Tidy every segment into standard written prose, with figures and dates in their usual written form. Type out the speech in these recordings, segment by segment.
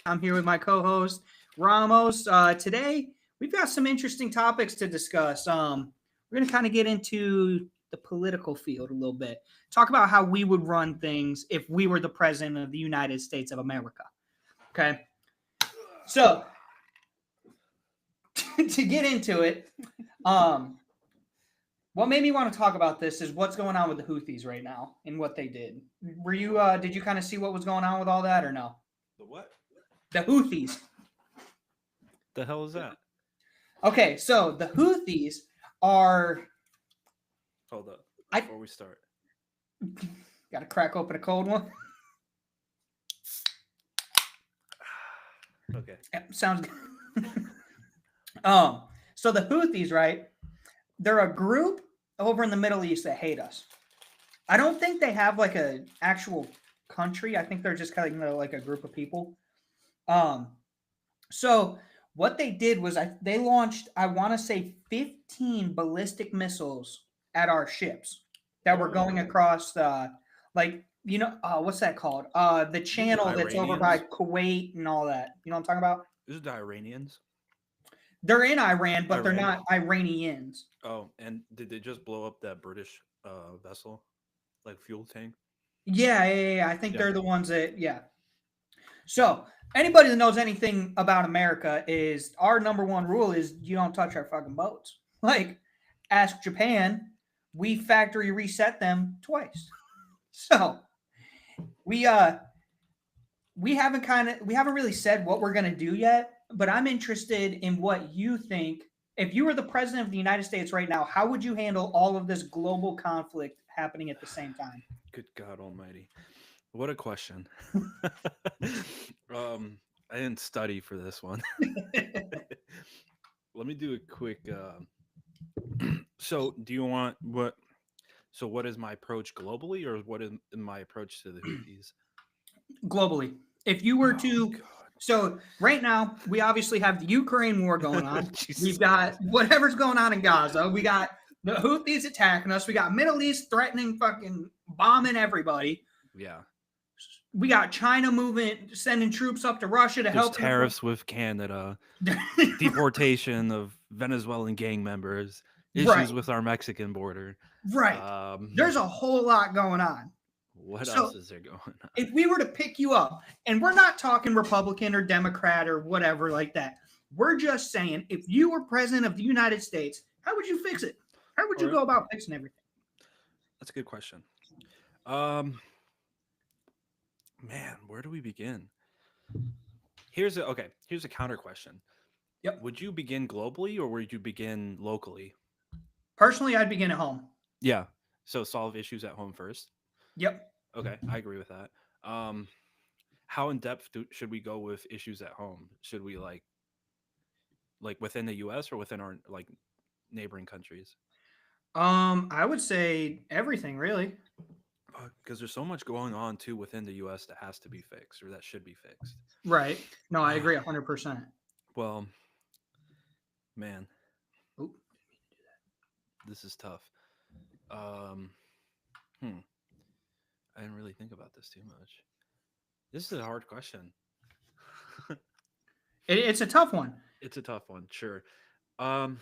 I'm here with my co-host Ramos. Today we've got some interesting topics to discuss. We're going to kind of get into the political field a little bit. Talk about how we would run things if we were the president of the United States of America. Okay, so to get into it, what made me want to talk about this is what's going on with the Houthis right now and what they did. Were you? Did you kind of see what was going on with all that or no? The what? The Houthis. The hell is that? Okay, so the Houthis are. Hold up. I- Before we start. Got to crack open a cold one. Okay. Yep, sounds good. So the Houthis, right? They're a group over in the Middle East that hate us. I don't think they have like a actual country. I think they're just kind of like a group of people. So what they did was they launched, I want to say, 15 ballistic missiles at our ships that were going across what's that called? The channel that's over by Kuwait and all that. You know what I'm talking about? Is it the Iranians? They're in Iran, but they're not Iranians. Oh, and did they just blow up that British vessel, like fuel tank? Yeah. I think they're the ones that, yeah. So anybody that knows anything about America is our number one rule is you don't touch our fucking boats. Like, ask Japan, we factory reset them twice. So we haven't really said what we're gonna do yet, but I'm interested in what you think. If you were the president of the United States right now, how would you handle all of this global conflict happening at the same time? Good God Almighty. What a question. I didn't study for this one. Let me do a quick so do you want what so what is my approach globally, or what is my approach to the Houthis? Globally. If you were to God. So right now, we obviously have the Ukraine war going on. Jesus We've got Christ. whatever's going on in Gaza. We got the Houthis attacking us. We got Middle East threatening fucking bombing everybody. Yeah. We got China sending troops up to Russia to There's help. tariffs with Canada, deportation of Venezuelan gang members, issues Right. with our Mexican border. Right. There's a whole lot going on. What So, else is there going on? If we were to pick you up, and we're not talking Republican or Democrat or whatever like that, we're just saying if you were president of the United States, how would you fix it? How would you go about fixing everything? That's a good question. Man, where do we begin? Here's a counter question. Yep. Would you begin globally or would you begin locally? Personally, I'd begin at home. Yeah. So solve issues at home first. Yep. Okay, I agree with that. How in depth should we go with issues at home? Should we like within the U.S. or within our like neighboring countries? I would say everything really. Because there's so much going on too within the U.S. that has to be fixed or that should be fixed. Right. No, I agree 100%. Well, man, Oop. this is tough. I didn't really think about this too much. This is a hard question. It's a tough one. It's a tough one, sure. Sorry,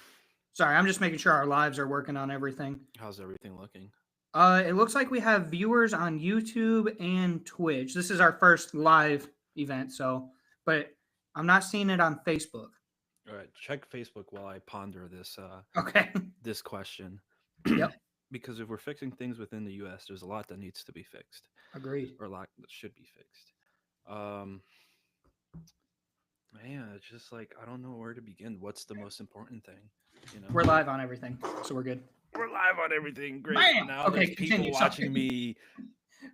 I'm just making sure our lives are working on everything. How's everything looking? It looks like we have viewers on YouTube and Twitch. This is our first live event, but I'm not seeing it on Facebook. All right, check Facebook while I ponder this Okay. this question. Yep. Because if we're fixing things within the US, there's a lot that needs to be fixed. Agreed. Or a lot that should be fixed. Man, it's just like I don't know where to begin. What's the most important thing? You know? We're live on everything, so we're good. We're live on everything. Great. Bam! Now Okay, there's people continue. watching Sorry. me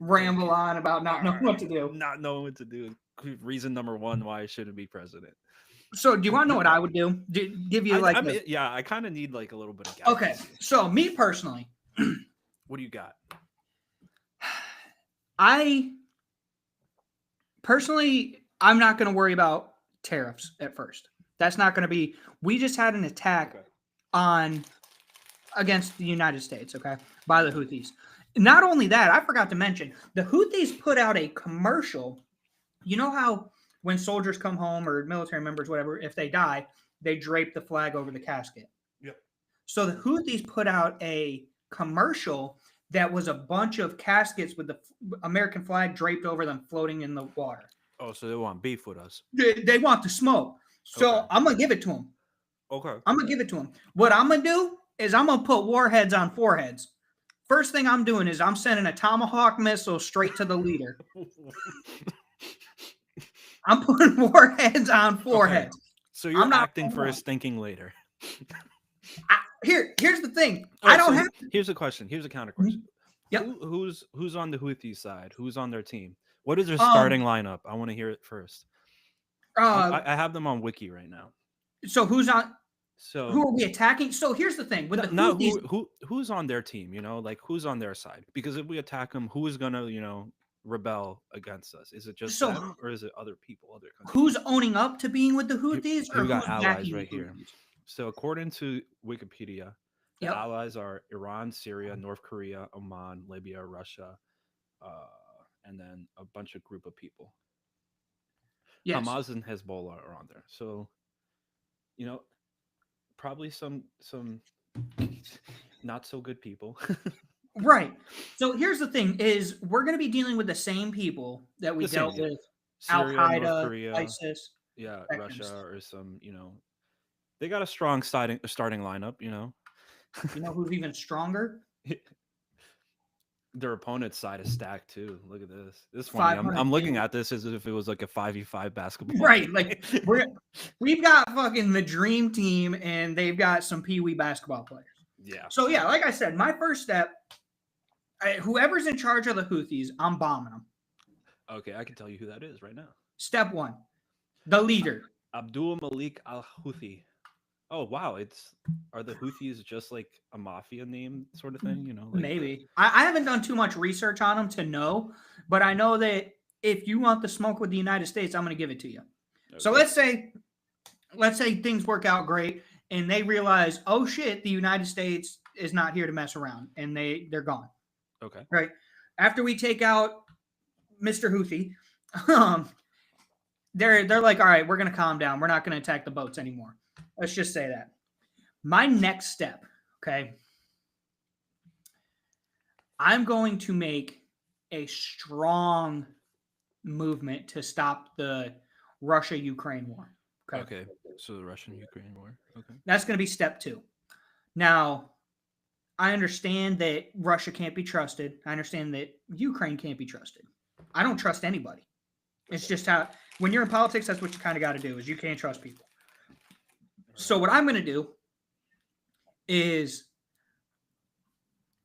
Ramble on about not knowing what to do. Not knowing what to do. Reason number one why I shouldn't be president. So, do you want to know what I would do? Give you like I kind of need like a little bit of Okay. guidance. So, me personally, What do you got? I'm not going to worry about tariffs at first. That's not going to be. We just had an attack against the United States, okay, by the Houthis. Not only that, I forgot to mention the Houthis put out a commercial. You know how when soldiers come home or military members, whatever, if they die, they drape the flag over the casket. Yep. So the Houthis put out a commercial that was a bunch of caskets with the American flag draped over them, floating in the water. Oh, so they want beef with us. They want the smoke. So Okay. I'm gonna give it to them. Okay. I'm gonna give it to them. What I'm gonna do is I'm gonna put warheads on foreheads. First thing I'm doing is I'm sending a Tomahawk missile straight to the leader. I'm putting warheads on foreheads. So you're I'm not acting going first, thinking later. Here's the thing. All right, I don't so have. Here's a question. Here's a counter question. Yep. Who's on the Houthi side? Who's on their team? What is their Um, starting lineup? I want to hear it first. Uh, I have them on Wiki right now. so who's on? So Who are we attacking? So here's the thing with the not Houthis. who's on their team, like who's on their side? Because if we attack them, who is gonna, rebel against us? Is it just So them, or is it other people, other countries? Who's owning up to being with the Houthis, or you got who's allies backing right the here. Houthis? So according to Wikipedia, the Yep. allies are Iran, Syria, North Korea, Oman, Libya, Russia, and then a bunch of group of people. Yes. Hamas and Hezbollah are on there. So, probably some not so good people. Right. So here's the thing: is we're going to be dealing with the same people that we The same, dealt yeah. with Al Syria, North Qaeda, Korea, ISIS. yeah, that kind of Russia, stuff. or some, they got a strong starting lineup. You know who's even stronger? Their opponent's side is stacked too. Look at this. This one, I'm looking at this as if it was like a 5v5 basketball. Right. Like we've got fucking the dream team, and they've got some pee-wee basketball players. Yeah. So yeah, like I said, my first step, whoever's in charge of the Houthis, I'm bombing them. Okay, I can tell you who that is right now. Step one, the leader. Abdul Malik al-Houthi. Oh wow, are the Houthis just like a mafia name sort of thing? Maybe. I haven't done too much research on them to know, but I know that if you want the smoke with the United States, I'm going to give it to you. Okay. So let's say things work out great, and they realize, oh shit, the United States is not here to mess around, and they're gone. Okay. Right. After we take out Mr. Houthi, they're like, all right, we're going to calm down. We're not going to attack the boats anymore. Let's just say that. My next step, okay, I'm going to make a strong movement to stop the Russia-Ukraine war. Okay. So the Russian-Ukraine war. Okay. That's going to be step two. Now, I understand that Russia can't be trusted. I understand that Ukraine can't be trusted. I don't trust anybody. It's just how, when you're in politics, that's what you kind of got to do, is you can't trust people. So what I'm going to do is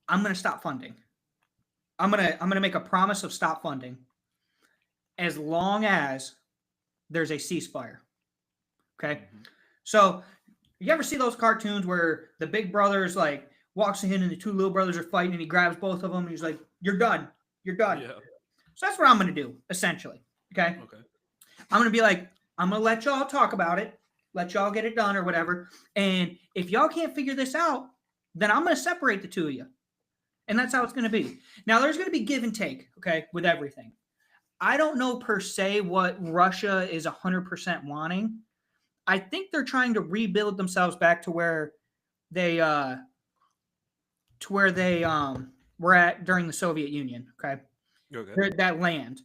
I'm going to stop funding. I'm going to make a promise of stop funding as long as there's a ceasefire. Okay? Mm-hmm. So you ever see those cartoons where the big brother's like walks in and the two little brothers are fighting and he grabs both of them and he's like, "You're done. You're done." Yeah. So that's what I'm going to do, essentially. Okay? Okay. I'm going to be like, I'm going to let y'all talk about it. Let y'all get it done or whatever. And if y'all can't figure this out, then I'm going to separate the two of you. And that's how it's going to be. Now, there's going to be give and take, okay, with everything. I don't know per se what Russia is 100% wanting. I think they're trying to rebuild themselves back to where they were at during the Soviet Union, okay? Okay. That land.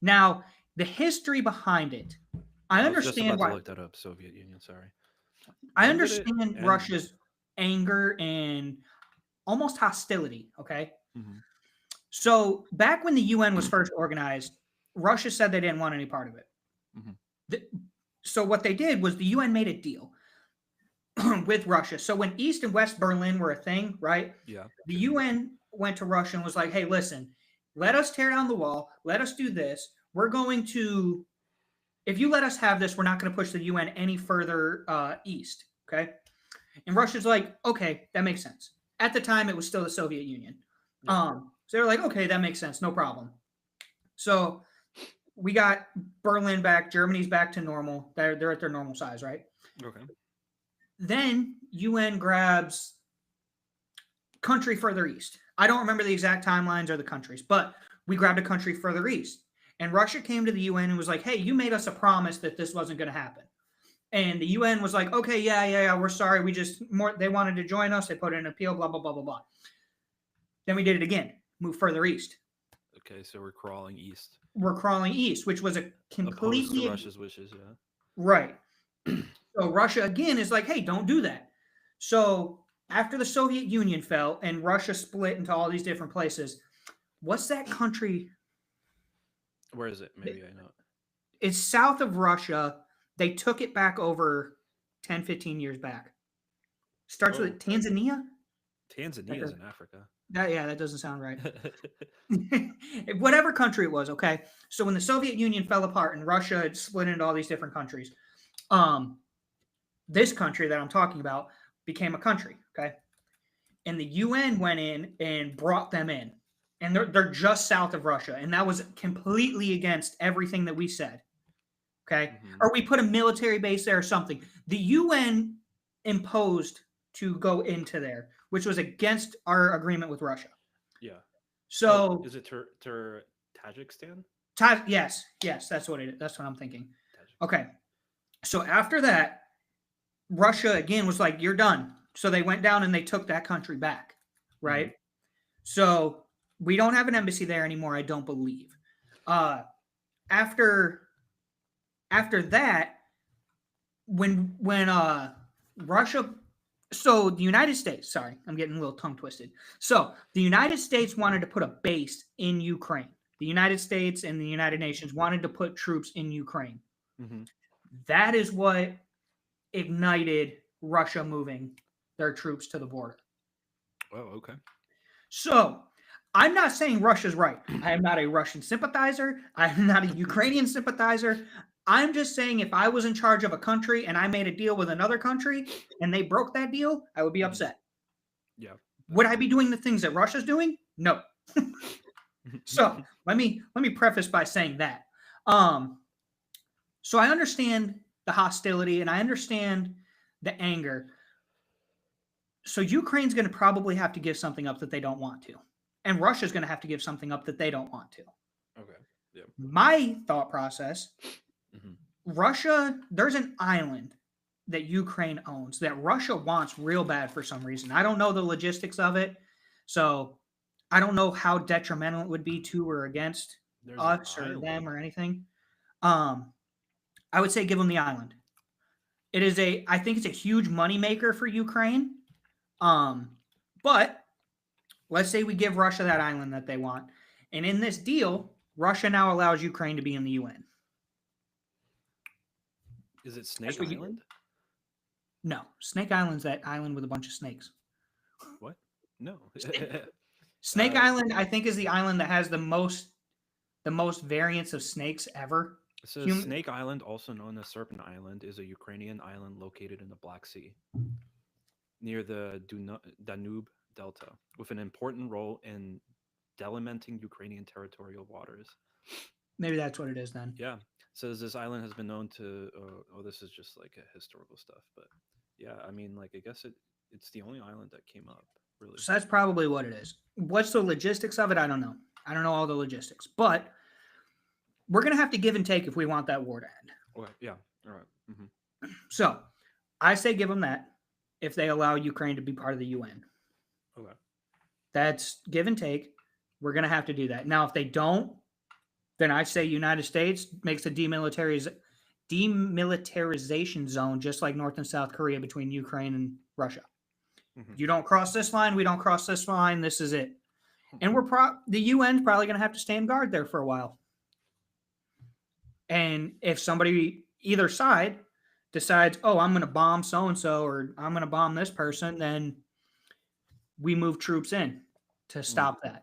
Now, the history behind it, I understand why. I looked that up. Soviet Union. Sorry. I understand Russia's anger and almost hostility. Okay. Mm-hmm. So back when the UN was first organized, Russia said they didn't want any part of it. Mm-hmm. So what they did was the UN made a deal with Russia. So when East and West Berlin were a thing, right? Yeah. The UN went to Russia and was like, "Hey, listen, let us tear down the wall. Let us do this. We're going to, if you let us have this, we're not going to push the UN any further east." Okay. And Russia's like, okay, that makes sense. At the time, it was still the Soviet Union. Yeah. So they're like, okay, that makes sense. No problem. So we got Berlin back. Germany's back to normal. They're at their normal size, right? Okay. Then UN grabs country further east. I don't remember the exact timelines or the countries, but we grabbed a country further east. And Russia came to the UN and was like, hey, you made us a promise that this wasn't going to happen. And the UN was like, okay, yeah, we're sorry. They wanted to join us. They put in an appeal, blah, blah, blah, blah, blah. Then we did it again, move further east. Okay, so we're crawling east. We're crawling east, which was a completely opposed to Russia's wishes, yeah. Right. So Russia again is like, hey, don't do that. So after the Soviet Union fell and Russia split into all these different places, what's that country? Where is it? Maybe I know. It's south of Russia. They took it back over 10, 15 years back. Starts with Tanzania? Tanzania is in Africa. That doesn't sound right. Whatever country it was, okay? So when the Soviet Union fell apart and Russia had split into all these different countries, this country that I'm talking about became a country, okay? And the UN went in and brought them in. And they're just south of Russia. And that was completely against everything that we said, okay? Mm-hmm. Or we put a military base there or something. The UN imposed to go into there, which was against our agreement with Russia. Yeah. So is it Tajikistan? Yes, that's what it is. That's what I'm thinking. Okay. So after that, Russia again was like, you're done. So they went down and they took that country back, right? Mm-hmm. So we don't have an embassy there anymore, I don't believe. After that, when Russia, so the United States, sorry, I'm getting a little tongue twisted. So the United States wanted to put a base in Ukraine. The United States and the United Nations wanted to put troops in Ukraine. Mm-hmm. That is what ignited Russia moving their troops to the border. Oh, okay. So I'm not saying Russia's right. I am not a Russian sympathizer. I'm not a Ukrainian sympathizer. I'm just saying if I was in charge of a country and I made a deal with another country and they broke that deal, I would be upset. Yeah. Would I be doing the things that Russia's doing? No. So let me preface by saying that. So I understand the hostility and I understand the anger. So Ukraine's going to probably have to give something up that they don't want to. And Russia's going to have to give something up that they don't want to. Okay. Yeah. My thought process, Russia, there's an island that Ukraine owns that Russia wants real bad for some reason. I don't know the logistics of it. So I don't know how detrimental it would be to or against us or them or anything. I would say give them the island. I think it's a huge moneymaker for Ukraine. But let's say we give Russia that island that they want. And in this deal, Russia now allows Ukraine to be in the UN. Is it Snake Island? No. Snake Island's that island with a bunch of snakes. What? No. Snake Island, I think, is the island that has the most variants of snakes ever. So Snake Island, also known as Serpent Island, is a Ukrainian island located in the Black Sea, near the Danube Delta, with an important role in delimiting Ukrainian territorial waters. Maybe that's what it is then. Yeah. Says this island has been known to. This is just like a historical stuff, but yeah, I mean, like I guess it's the only island that came up. Really. So that's probably what it is. What's the logistics of it? I don't know. I don't know all the logistics, but we're gonna have to give and take if we want that war to end. Okay. Yeah. All right. Mm-hmm. So I say give them that if they allow Ukraine to be part of the UN. Okay. That's give and take. We're gonna have to do that. Now, if they don't, then I say United States makes a demilitarization zone just like North and South Korea between Ukraine and Russia. Mm-hmm. You don't cross this line, we don't cross this line. This is it. And the UN's probably going to have to stand guard there for a while. And if somebody, either side, decides, oh, I'm going to bomb so-and-so or I'm going to bomb this person, then we move troops in to stop that.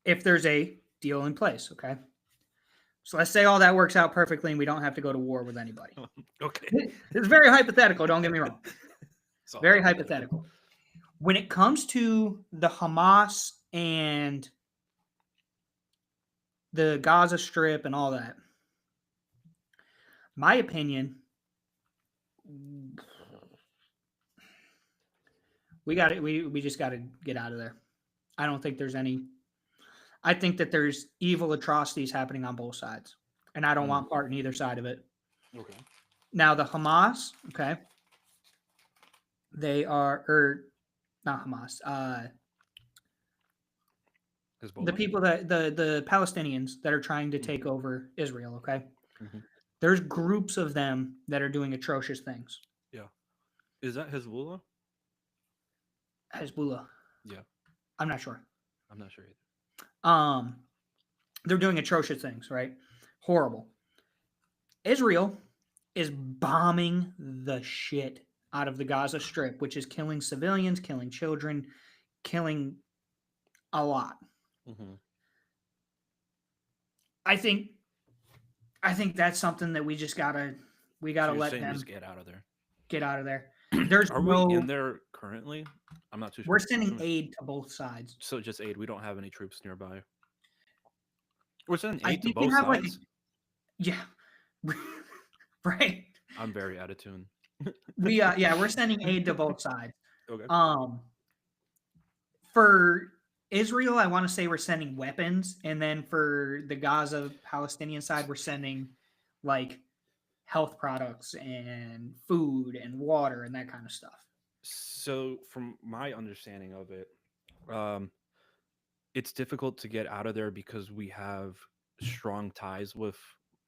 If there's a deal in place, okay? So let's say all that works out perfectly and we don't have to go to war with anybody. Okay. It's very hypothetical, don't get me wrong. Very hypothetical. When it comes to the Hamas and the Gaza Strip and all that, my opinion, we just got to get out of there. I don't think there's any. I think that there's evil atrocities happening on both sides, and I don't Mm. want part in either side of it. Okay. Now the Hamas, okay, they are or not Hamas. The Hezbollah? people that the Palestinians that are trying to Mm. take over Israel, okay? Mhm. There's groups of them that are doing atrocious things. Yeah. Is that Hezbollah? Hezbollah. Yeah. I'm not sure. I'm not sure either. They're doing atrocious things, right? Horrible. Israel is bombing the shit out of the Gaza Strip, which is killing civilians, killing children, killing a lot. Mm-hmm. I think that's something that we just gotta So let saying them just get out of there. get out of there. There's Are no. we in there currently? I'm not too sure. We're sending aid to both sides. So just aid. We don't have any troops nearby. We're sending I aid to think we both have like, sides. yeah, right. I'm very out of tune. We're sending aid to both sides. Okay. For Israel, I want to say we're sending weapons, and then for the Gaza Palestinian side, we're sending like health products and food and water and that kind of stuff. So from my understanding of it, it's difficult to get out of there because we have strong ties with,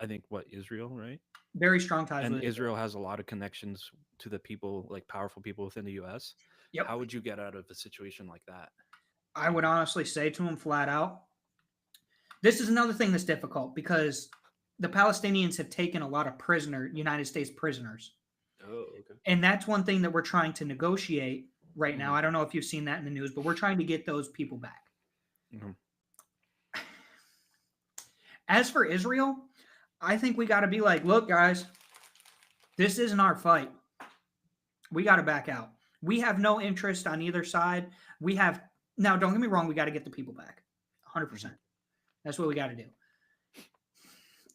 I think, Israel, right? Very strong ties And with Israel has a lot of connections to the people, like powerful people within the U.S. Yep. How would you get out of a situation like that? I would honestly say to him flat out, this is another thing that's difficult because the Palestinians have taken a lot of United States prisoners. Oh, okay. And that's one thing that we're trying to negotiate right now. I don't know if you've seen that in the news, but we're trying to get those people back. Mm-hmm. As for Israel, I think we got to be like, look, guys, this isn't our fight. We got to back out. We have no interest on either side. Now, don't get me wrong, we got to get the people back. 100%. That's what we got to do.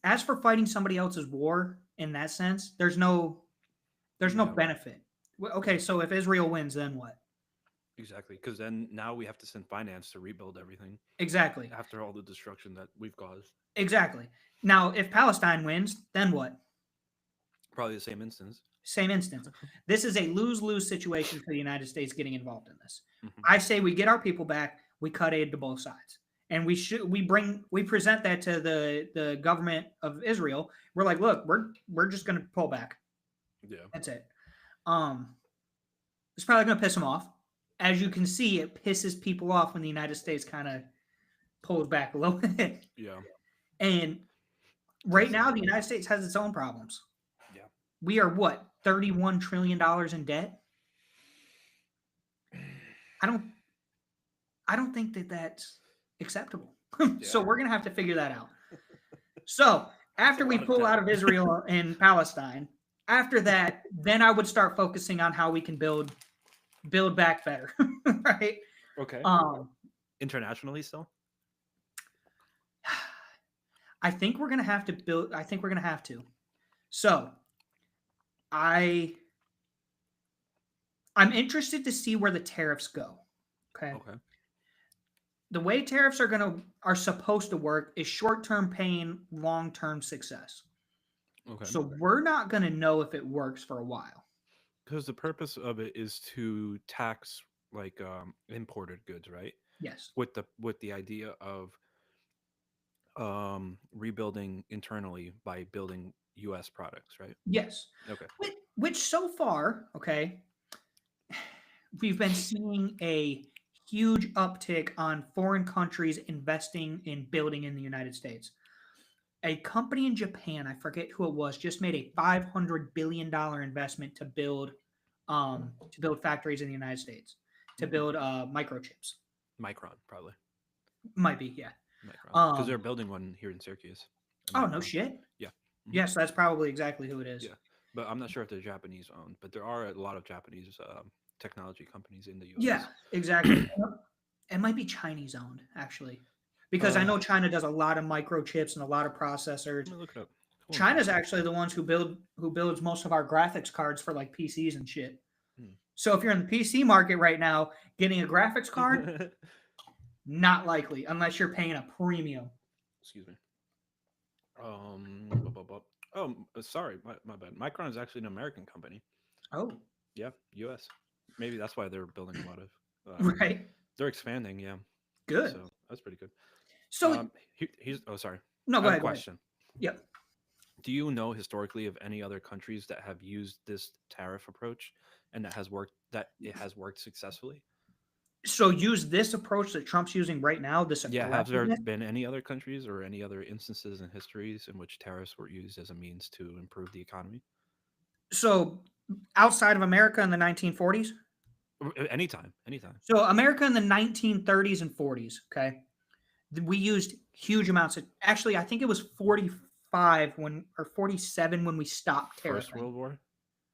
As for fighting somebody else's war in that sense, there's no benefit. Okay, so if Israel wins, then what? Exactly, because then now we have to send finance to rebuild everything. Exactly. After all the destruction that we've caused. Exactly. Now, if Palestine wins, then what? Probably the same instance. Same instance. This is a lose-lose situation for the United States getting involved in this. Mm-hmm. I say we get our people back, we cut aid to both sides. And we present that to the government of Israel. We're like, look, we're just gonna pull back. Yeah. That's it. It's probably gonna piss them off. As you can see, it pisses people off when the United States kind of pulls back a little bit. Yeah. And right now, the United States has its own problems. Yeah. We are what, $31 trillion in debt? I don't think that that's acceptable. So we're gonna have to figure that out. So after we pull out of Israel and Palestine, after that, then I would start focusing on how we can build back better, right? Okay. Internationally still? I think we're going to have to build. I think we're going to have to. So I'm interested to see where the tariffs go. Okay. The way tariffs are supposed to work is short-term pain, long-term success. Okay. So we're not going to know if it works for a while. Because the purpose of it is to tax like imported goods, right? Yes. With the idea of rebuilding internally by building U.S. products, right? Yes. Okay. Which so far, okay, we've been seeing a huge uptick on foreign countries investing in building in the United States. A company in Japan, I forget who it was, just made a $500 billion investment to build factories in the United States, to build microchips. Micron, probably. Might be, yeah. Micron, because they're building one here in Syracuse. Oh, no shit? Yeah. Mm-hmm. Yes, that's probably exactly who it is. Yeah, but I'm not sure if they're Japanese owned, but there are a lot of Japanese technology companies in the U.S. Yeah, exactly. It might be Chinese owned, actually. Because I know China does a lot of microchips and a lot of processors. Let me look it up. China's actually the ones who builds most of our graphics cards for like PCs and shit. So if you're in the PC market right now, getting a graphics card, Not likely, unless you're paying a premium. Excuse me. Sorry, my bad. Micron is actually an American company. Oh, Yeah, U.S. Maybe that's why they're building a lot of. right. They're expanding, yeah. Good. So that's pretty good. So He's. Oh, sorry. no, I go have ahead. a question. Yep. Do you know historically of any other countries that have used this tariff approach and that has worked? That it has worked successfully? So use this approach that Trump's using right now. This Yeah. Have there aggressiveness. been any other countries or any other instances in histories in which tariffs were used as a means to improve the economy? So outside of America in the 1940s. Anytime, anytime. So America in the 1930s and 40s. Okay, we used huge amounts of. Actually, I think it was 45 when or 47 when we stopped First tariffing. World War.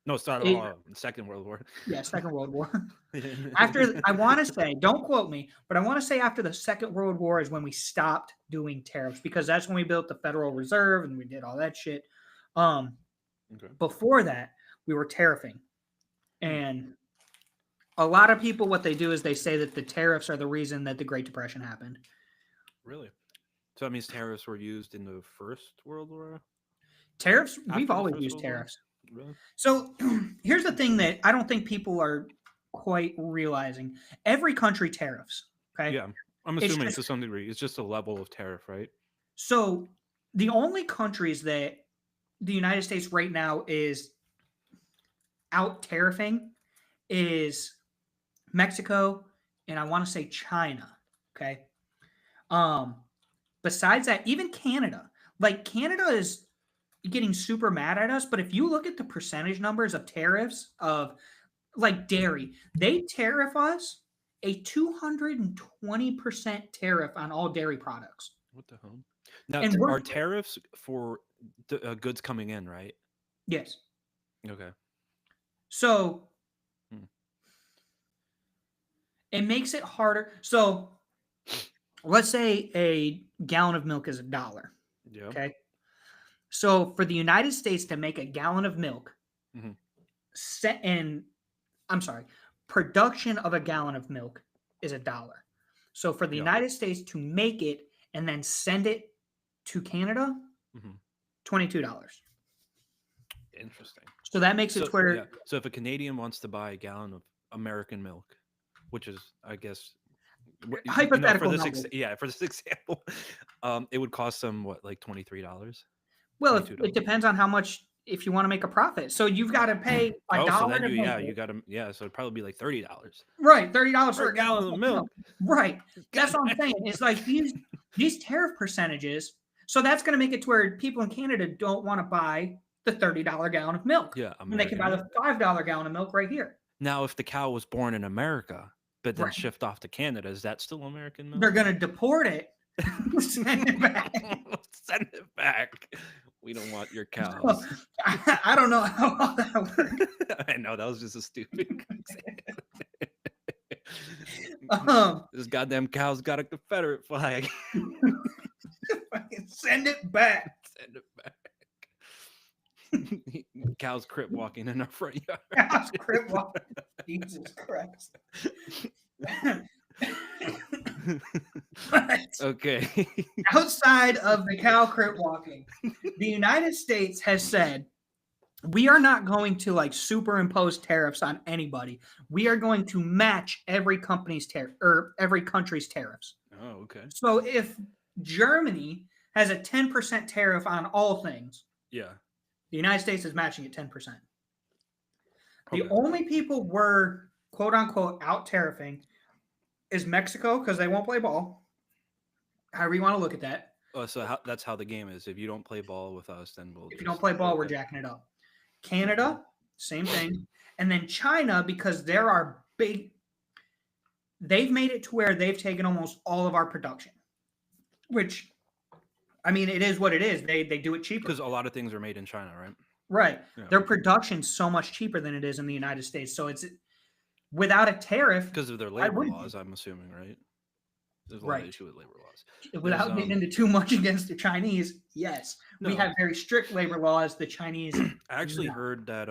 No, start It- Second World War. yeah, Second World War. After I want to say, don't quote me, but I want to say after the Second World War is when we stopped doing tariffs because that's when we built the Federal Reserve and we did all that shit. Okay. Before that, we were tariffing, and a lot of people, what they do is they say that the tariffs are the reason that the Great Depression happened. Really? So that means tariffs were used in the First World War? Tariffs, After we've the always First used World War? tariffs. Really? So here's the thing that I don't think people are quite realizing. Every country tariffs. Okay. Yeah. I'm It's assuming just- to some degree. It's just a level of tariff, right? So the only countries that the United States right now is out tariffing is Mexico and I want to say China. Okay. Besides that, even Canada. Like Canada is getting super mad at us, but if you look at the percentage numbers of tariffs of like dairy, they tariff us a 220% tariff on all dairy products. What the hell? Now, And we're are tariffs for the goods coming in, right? yes. Okay. So Hmm. it makes it harder. So let's say a gallon of milk is $1. Yeah. Okay. So for the United States to make a gallon of milk, Mhm. set in, I'm sorry, production of a gallon of milk is $1. So for the Yeah. United States to make it and then send it to Canada, Mhm. $22. Interesting. So that makes it So, where yeah. So if a Canadian wants to buy a gallon of American milk, which is, I guess, hypothetical for this, numbers. for this example, it would cost them what, like $23? Well, $22. it depends on how much if you want to make a profit. So you've got to pay a Oh, so dollar then to make it. you got to, so it'd probably be like $30. Right, $30 For a gallon of milk. Right. That's what I'm saying. It's like these tariff percentages. So that's going to make it to where people in Canada don't want to buy the $30 gallon of milk. Yeah, And they can buy American the milk. $5 gallon of milk right here. Now, if the cow was born in America, but then Right. shipped off to Canada, is that still American milk? They're going to deport it. Send it back. Send it back. We don't want your cows. I don't know how all that works. I know that was just a stupid. This goddamn cow's got a Confederate flag. Send it back. Send it back. Cow's crip walking in our front yard. Cow's crip walking. Jesus Christ. Okay. Outside of the cow crip walking, the United States has said we are not going to like superimpose tariffs on anybody. We are going to match every company's tariff or every country's tariffs. Oh, okay. So if Germany has a 10% tariff on all things, Yeah. the United States is matching it 10%. The Okay. only people we're quote unquote out tariffing is Mexico because they won't play ball. However you want to look at that. Oh, so that's how the game is. If you don't play ball with us, then we'll. If you don't play ball, we're okay. jacking it up. Canada, same thing. And then China, because there are big, they've made it to where they've taken almost all of our production, which, I mean, it is what it is. They do it cheaper. Because a lot of things are made in China, right? Right. Yeah. Their production's so much cheaper than it is in the United States. So it's without a tariff. Because of their I labor wouldn't- laws, I'm assuming, right? There's a lot Right. of issue with labor laws. Without getting into too much against the Chinese, yes. We No. have very strict labor laws. The Chinese. I actually No. heard that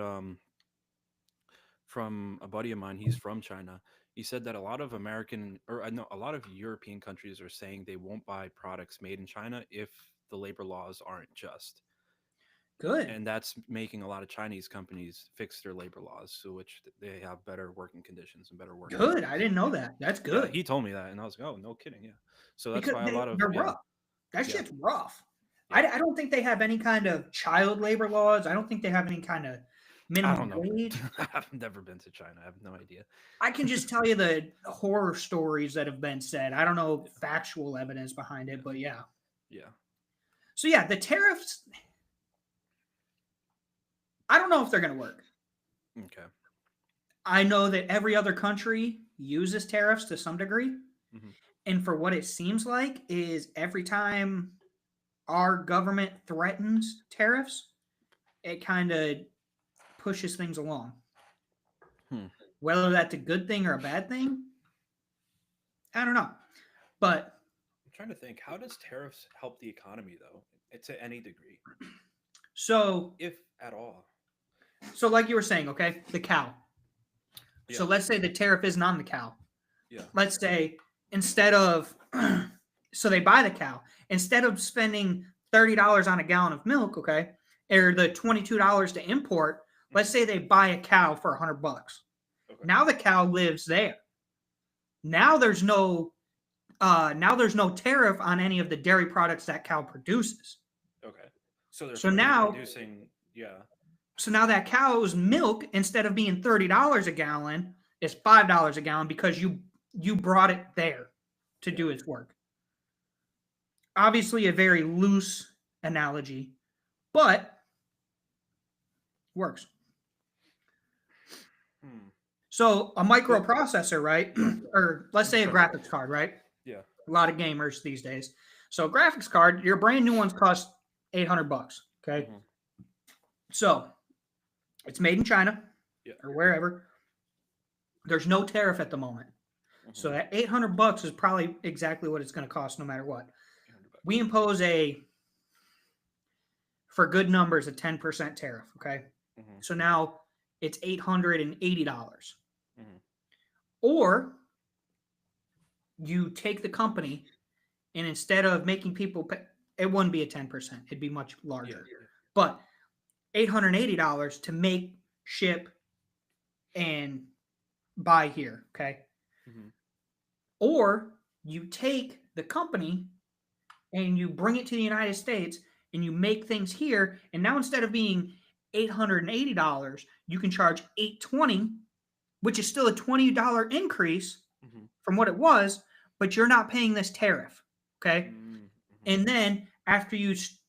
from a buddy of mine. He's from China. He said that a lot of American or no, a lot of European countries are saying they won't buy products made in China if the labor laws aren't just. Good. And that's making a lot of Chinese companies fix their labor laws, so which they have better working conditions and better working Good. I hours. didn't know that. That's Yeah, good. he told me that, and I was like, oh, no kidding, yeah. So that's Because why a lot of they're rough. That yeah, shit's rough. yeah. I don't think they have any kind of child labor laws. I don't think they have any kind of I don't minimum know. wage. I've never been to China. I have no idea. I can just tell you the horror stories that have been said. I don't know Yeah, factual evidence behind it, but yeah. yeah. So yeah, the tariffs, I don't know if they're going to work. Okay. I know that every other country uses tariffs to some degree. Hmm. And for what it seems like is every time our government threatens tariffs, it kind of pushes things along. Hmm. Whether that's a good thing or a bad thing, I don't know. But I'm trying to think. How does tariffs help the economy, though? To any degree, so if at all. so like you were saying, okay, the cow. Yeah. So let's say the tariff isn't on the cow. Yeah. Let's say instead of so they buy the cow, instead of spending $30 on a gallon of milk, okay, or the $22 to import, let's say they buy a cow for $100. Okay. Now the cow lives there. Now there's no tariff on any of the dairy products that cow produces. Okay. So they're So now producing. Yeah. So now that cow's milk, instead of being $30 a gallon, is $5 a gallon because you brought it there to do its work. Obviously, a very loose analogy, but works. Hmm. So a microprocessor, right? Or let's say a graphics card, right? Yeah. A lot of gamers these days. So a graphics card, your brand new ones cost $800. Okay. Mhm. So it's made in China Yeah. or wherever. There's no tariff at the moment. Mhm. So that $800 is probably exactly what it's going to cost no matter what. $800. We impose for good numbers, a 10% tariff. Okay. Mhm. So now it's $880. Mhm. Or you take the company and instead of making people pay, it wouldn't be a 10%. It'd be much larger. Yeah. But $880 to make, ship, and buy here. Okay. Mhm. Or you take the company and you bring it to the United States and you make things here. And now instead of being $880, you can charge $820, which is still a $20 increase Mhm. from what it was, but you're not paying this tariff. Okay. Mhm. And then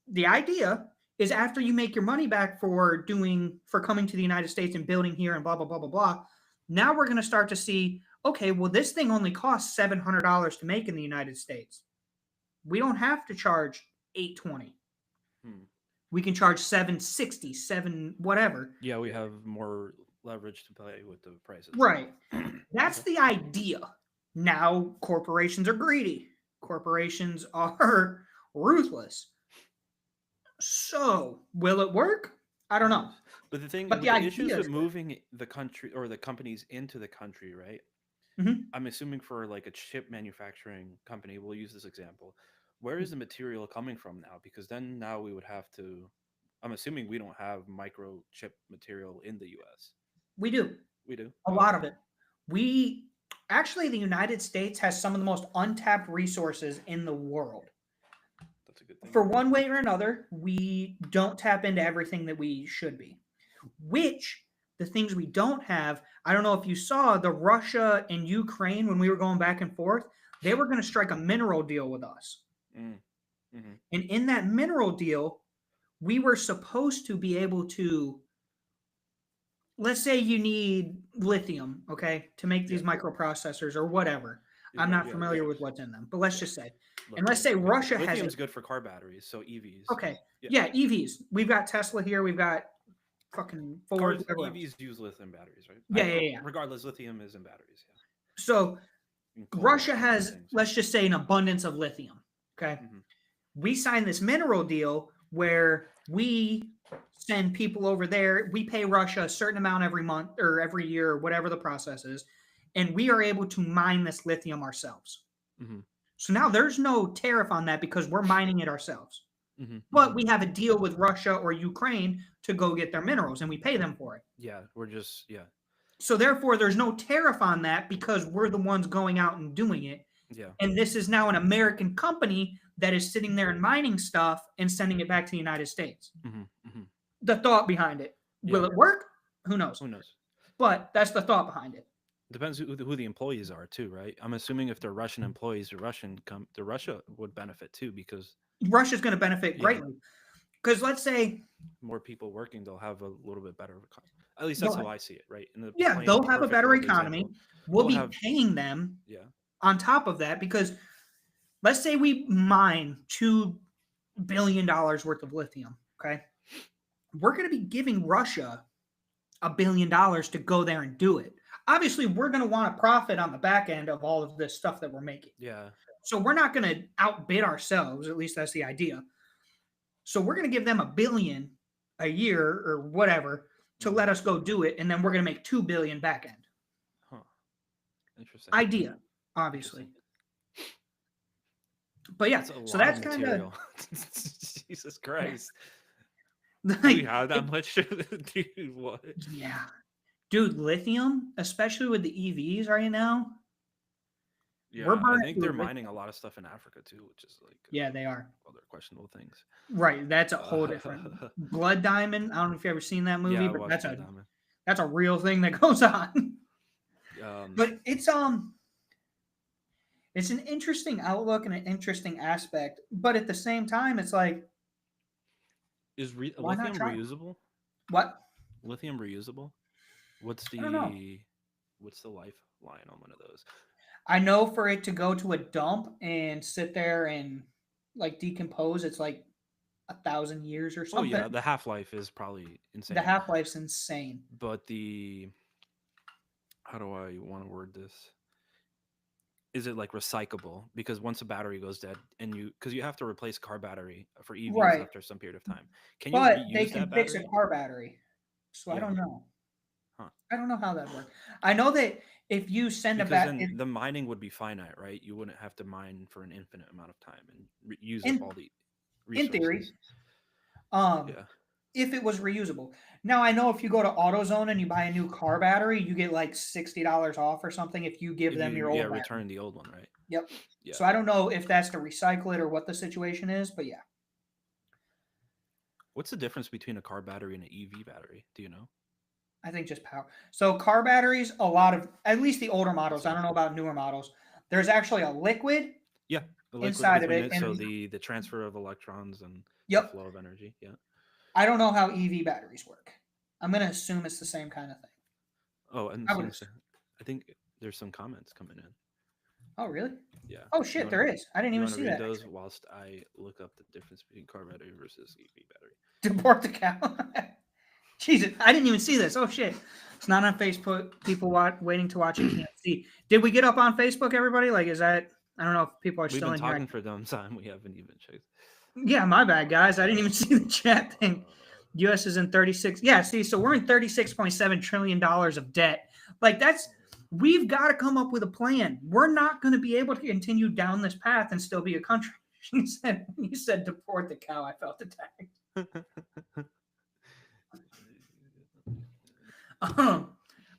the idea is after you make your money back for coming to the United States and building here and blah, blah, blah, blah, blah. Now we're going to start to see, okay, well, this thing only costs $700 to make in the United States. We don't have to charge $820. Hmm. We can charge $760, $7 whatever. Yeah, we have more leverage to play with the prices. Right. That's the idea. Now corporations are greedy. Corporations are ruthless. So, will it work? I don't know. But the thing, But with the the idea issues is with good. moving the country or the companies into the country, right? Mhm. I'm assuming for like a chip manufacturing company, we'll use this example. Where is the material coming from now? Because then now we would have to. I'm assuming we don't have microchip material in the U.S. We do. We do. A Oh, lot okay. of it. The United States has some of the most untapped resources in the world. That's a good thing. For one way or another, we don't tap into everything that we should be. Which the things we don't have, I don't know if you saw the Russia and Ukraine when we were going back and forth, they were going to strike a mineral deal with us. Mm. Mm-hmm. And in that mineral deal, we were supposed to be able to, let's say you need lithium, okay, to make these microprocessors or whatever. I'm not familiar with what's in them, but let's just say. And let's say Russia has lithium's good for car batteries, so EVs. Okay. Yeah, EVs. We've got Tesla here. We've got fucking Ford. EVs use lithium batteries, right? Yeah. Regardless, lithium is in batteries. Yeah. So Russia has, let's just say, an abundance of lithium. Okay. Mm-hmm. We signed this mineral deal where we send people over there. We pay Russia a certain amount every month or every year or whatever the process is. and we are able to mine this lithium ourselves. Mm-hmm. So now there's no tariff on that because we're mining it ourselves. Mm-hmm. But we have a deal with Russia or Ukraine to go get their minerals, and we pay them for it. Yeah, we're just So therefore, there's no tariff on that because we're the ones going out and doing it. yeah. And this is now an American company that is sitting there and mining stuff and sending it back to the United States. Mm-hmm. Mm-hmm. The thought behind it. Will Yeah. it work? Who knows? Who knows? But that's the thought behind it. Depends who the employees are too, right? I'm assuming if they're Russian employees, the Russia would benefit too because Russia's going to benefit Yeah. greatly. Because let's say, more people working, they'll have a little bit better. At least that's They'll- how I see it, right? In the yeah, plain, they'll have a perfect better world economy. example, We'll they'll be have- paying them yeah, on top of that because let's say we mine $2 billion worth of lithium. Okay. We're going to be giving Russia $1 billion to go there and do it. Obviously, we're going to want to profit on the back end of all of this stuff that we're making. yeah, So we're not going to outbid ourselves. At least that's the idea. So we're going to give them $1 billion a year or whatever to let us go do it, and then we're going to make $2 billion back end. huh? Interesting. Idea, obviously. But yeah, so that's kind of Jesus Christ. Do we have that much? Dude, what? Yeah, dude, lithium, especially with the EVs right now. Yeah, We're I burning think they're through it. mining a lot of stuff in Africa too, which is like Yeah, they are. other questionable things. Right, that's a whole different Blood Diamond. I don't know if you've ever seen that movie, Yeah, I but watched that's Blood a Diamond. that's a real thing that goes on. But it's an interesting outlook and an interesting aspect, but at the same time, it's like, is why not lithium try it? reusable? What? Lithium reusable? What's I don't know. the lifeline on one of those? I know for it to go to a dump and sit there and like decompose, it's like 1,000 years or Oh something. yeah, the half-life is probably insane. The half-life's insane. But how do I want to word this? Is it like recyclable? Because once a battery goes dead, and because you have to replace car battery for EVs Right. after some period of time, can you But reuse they can that fix battery? a car battery. So I Yeah. don't know. Huh. I don't know how that works. I know that if you send Because a battery, then the mining would be finite, right? You wouldn't have to mine for an infinite amount of time and use In- up all the in theory, resources. Yeah. if it was reusable. Now I know if you go to AutoZone and you buy a new car battery, you get like $60 off or something if you give If them you, your old yeah, battery. return the old one, right? Yep. Yeah. So I don't know if that's to recycle it or what the situation is, but yeah. What's the difference between a car battery and an EV battery? Do you know? I think just power. So car batteries, a lot of, at least the older models, I don't know about newer models. There's actually a liquid. Yeah, the liquid Inside of between it, so and- the transfer of electrons and Yep. the flow of energy. Yeah. I don't know how EV batteries work. I'm going to assume it's the same kind of thing. Oh, and I would I think there's some comments coming in. Oh, really? Yeah. Oh, shit, You there wanna- is. I didn't You even want to see read that. those actually. whilst I look up the difference between car battery versus EV battery? Deport the cow. Jesus, I didn't even see this. Oh, shit. It's not on Facebook. People waiting to watch it can't see. Did we get up on Facebook, everybody? Like, is that, I don't know if people are We've still been in talking here. for dumb time. We haven't even checked. Yeah, my bad, guys. I didn't even see the chat thing. U.S. is in 36. Yeah, see, so we're in $36.7 trillion of debt. Like, we've got to come up with a plan. We're not going to be able to continue down this path and still be a country. You said deport the cow. I felt attacked.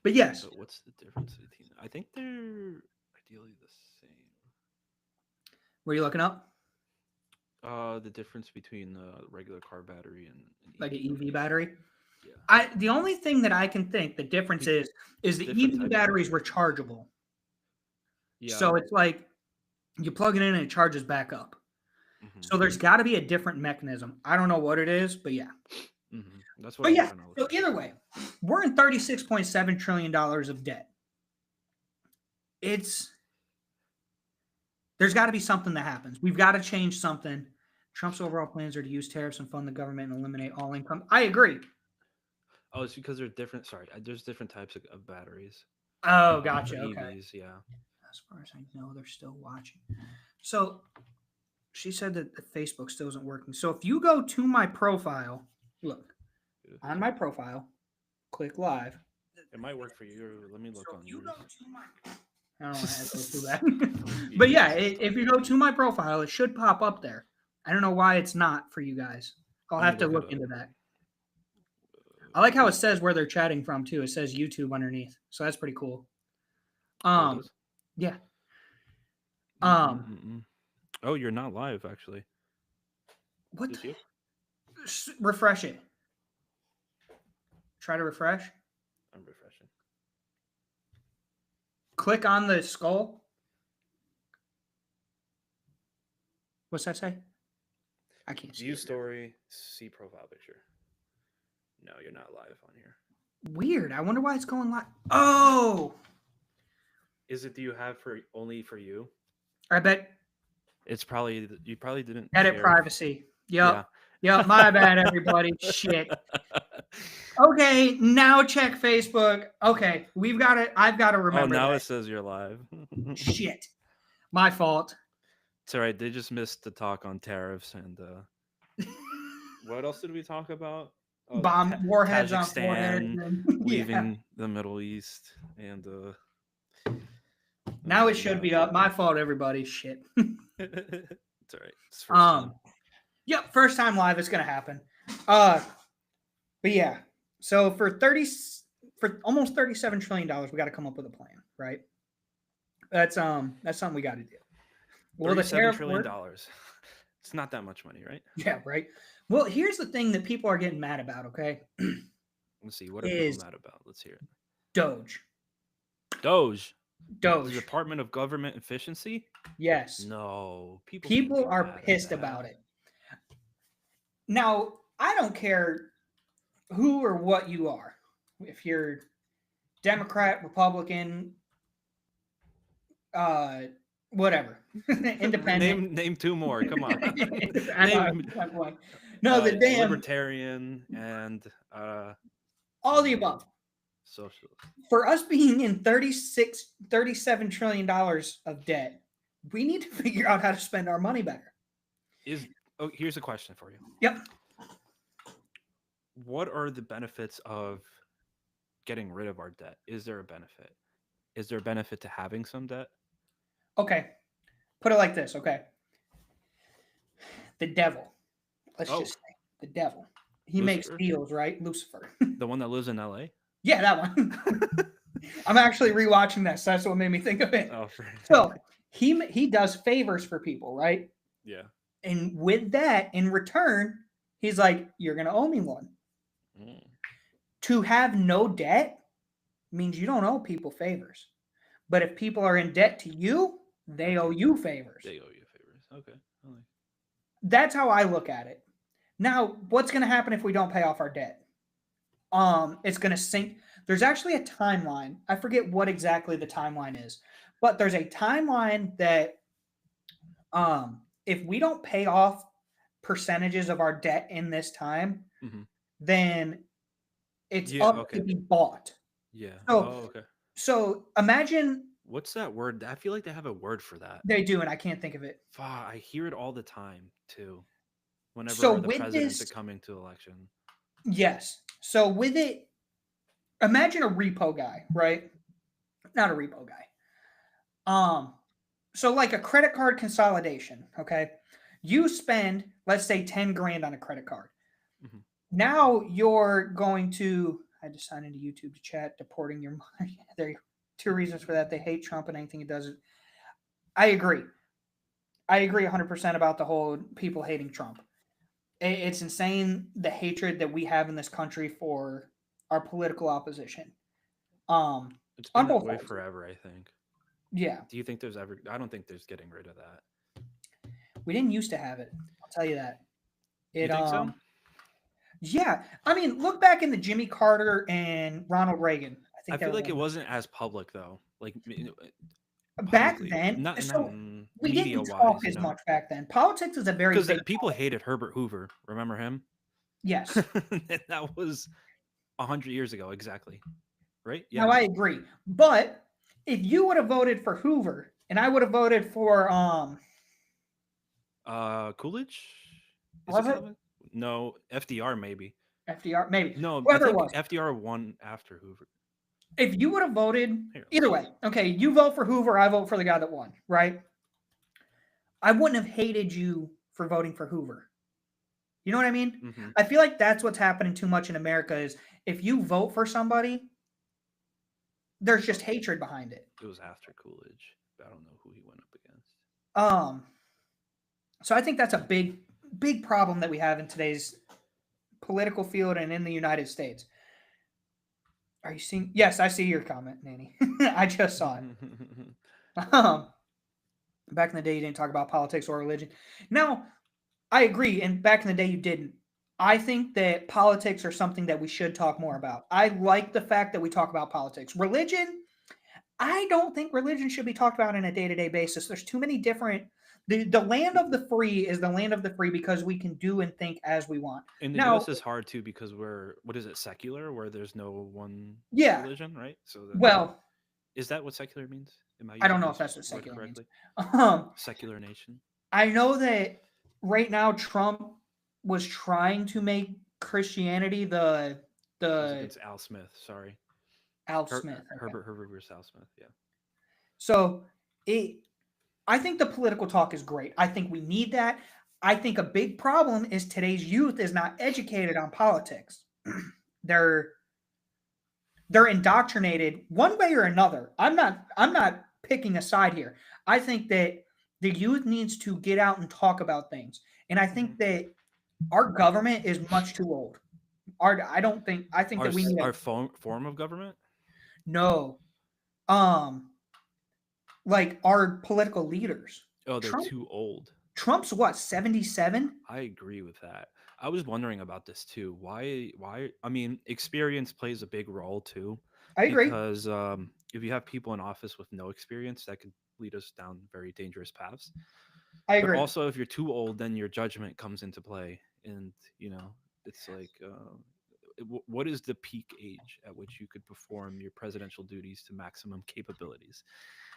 But yes, But what's the difference between? I think they're ideally the same. were you looking up The difference between the regular car battery and like an EV battery? Yeah. The only thing that I can think the difference is the Different EV types of battery is battery. rechargeable. Yeah. So it's like you plug it in and it charges back up. Mhm, So there's got to be a different mechanism. I don't know what it is, but yeah. mhm. That's what But I'm yeah, trying to look so at. either way, we're in $36.7 trillion of debt. There's got to be something that happens. We've got to change something. Trump's overall plans are to use tariffs and fund the government and eliminate all income. I agree. Oh, it's because there's different. Sorry, there's different types of batteries. Oh, for gotcha. Okay. EVs, yeah. As far as I know, they're still watching. So she said that the Facebook still isn't working. So if you go to my profile, look on my profile, click live. It might work for you. Let me look So on if you yours. go to my, I don't want to echo through that, but yeah, if you go to my profile, it should pop up there. I don't know why it's not for you guys. I'll Let me have to look it look up. into that. I like how it says where they're chatting from too. It says YouTube underneath, so that's pretty cool. Oh, it does? Yeah. Oh, you're not live actually. What? Is you? Refresh it. Try to refresh. I'm refreshing. Click on the skull. What's that say? I can't see. View story, see profile picture. No, you're not live on here. Weird. I wonder why it's going live. Oh. Is it do you have for only for you? I bet. It's probably you probably didn't Edit share. privacy. Yep. Yeah. Yep. My bad, everybody. Shit. Okay, now check Facebook. Okay, we've got it. I've got to Oh, remember. now that. it says you're live. Shit. My fault. It's all right. They just missed the talk on tariffs and what else did we talk about? Oh, Bomb warheads on Kazakhstan foreheads. leaving the Middle East and now it should be up. My fault, everybody. Shit. It's all right. It's first time. Yep, first time live. It's gonna happen. But yeah, so for almost $37 trillion, we got to come up with a plan, right? That's something we got to do. Well, $37 trillion. It's not that much money, right? Yeah, right. Well, here's the thing that people are getting mad about. Okay. Let's see. What are people mad about? Let's hear it. Doge. The Department of Government Efficiency? Yes. No. People are pissed about it. Now, I don't care who or what you are. If you're Democrat, Republican, whatever, independent. Name two more. Come on. No, the damn libertarian and all the above. Socialist. For us being in $37 trillion of debt, we need to figure out how to spend our money better. Here's a question for you. Yep. What are the benefits of getting rid of our debt? Is there a benefit? Is there a benefit to having some debt? Okay. Put it like this, okay? The devil. Let's just say the devil. He makes deals, right? Lucifer. The one that lives in LA? Yeah, that one. I'm actually rewatching that, so that's what made me think of it. Oh, so he does favors for people, right? Yeah. And with that, in return, he's like, you're going to owe me one. To have no debt means you don't owe people favors. But if people are in debt to you, they owe you favors. They owe you favors. Okay. That's how I look at it. Now, what's going to happen if we don't pay off our debt? It's going to sink. There's actually a timeline. I forget what exactly the timeline is, but there's a timeline that if we don't pay off percentages of our debt in this time, then it's up to be bought. Yeah. Okay. So imagine. What's that word? I feel like they have a word for that. They do, and I can't think of it. I hear it all the time too. Whenever the presidents are coming to election. Yes. So with it, imagine a repo guy, right? Not a repo guy. So like a credit card consolidation, okay? You spend, let's say, 10 grand on a credit card. Now you're going to, I just signed into YouTube to chat, deporting your money. There are 2 reasons for that. They hate Trump and anything he does. I agree. I agree 100% about the whole people hating Trump. It's insane, the hatred that we have in this country for our political opposition. It's been that way forever, I think. Yeah. Do you think there's ever? I don't think there's getting rid of that. We didn't used to have it. I'll tell you that. You think so? Yeah. I mean, look back in the Jimmy Carter and Ronald Reagan. I feel like it wasn't as public though. Like back then, we didn't talk as much back then. Politics is a very because people hated Herbert Hoover. Remember him? Yes. That was 100 years ago, exactly. Right? Yeah. Now I agree, but if you would have voted for Hoover and I would have voted for Coolidge, was it? No, FDR maybe. FDR maybe. No, whoever I think it was. FDR won after Hoover. if you would have voted Here, either way, okay, you vote for Hoover, I vote for the guy that won, right? I wouldn't have hated you for voting for Hoover. You know what I mean? hmm I feel like that's what's happening too much in America is if you vote for somebody, there's just hatred behind it. It was after Coolidge. But I don't know who he went up against. Um, so I think that's a big problem that we have in today's political field and in the United States. Are you seeing? Yes, I see your comment, Nanny. I just saw it. Um, back in the day, you didn't talk about politics or religion. Now, I agree, and back in the day, you didn't. I think that politics are something that we should talk more about. I like the fact that we talk about politics. Religion, I don't think religion should be talked about on a day to day basis. There's too many different. The land of the free is the land of the free because we can do and think as we want. In the Now, U.S. is hard too because we're what is it, secular, where there's no one yeah, religion, right? So well, is that what secular means? Am I I don't using know if this that's what word secular means. correctly? Secular nation. I know that right now Trump was trying to make Christianity It was the against Al Smith. Sorry, Al Smith. Okay. Herbert versus Al Smith. Yeah. So it, I think the political talk is great. I think we need that. I think a big problem is today's youth is not educated on politics. they're they're indoctrinated one way or another. I'm not picking a side here. I think that the youth needs to get out and talk about things. And I think that our government is much too old. I don't think I think that we need Our a form of government. no. Um like our political leaders. Oh, they're Trump too old. Trump's what, 77? I agree with that. I was wondering about this too. Why? I mean, experience plays a big role too, I agree. because if you have people in office with no experience, that could lead us down very dangerous paths. I But agree. also, if you're too old, then your judgment comes into play, and it's like, what is the peak age at which you could perform your presidential duties to maximum capabilities?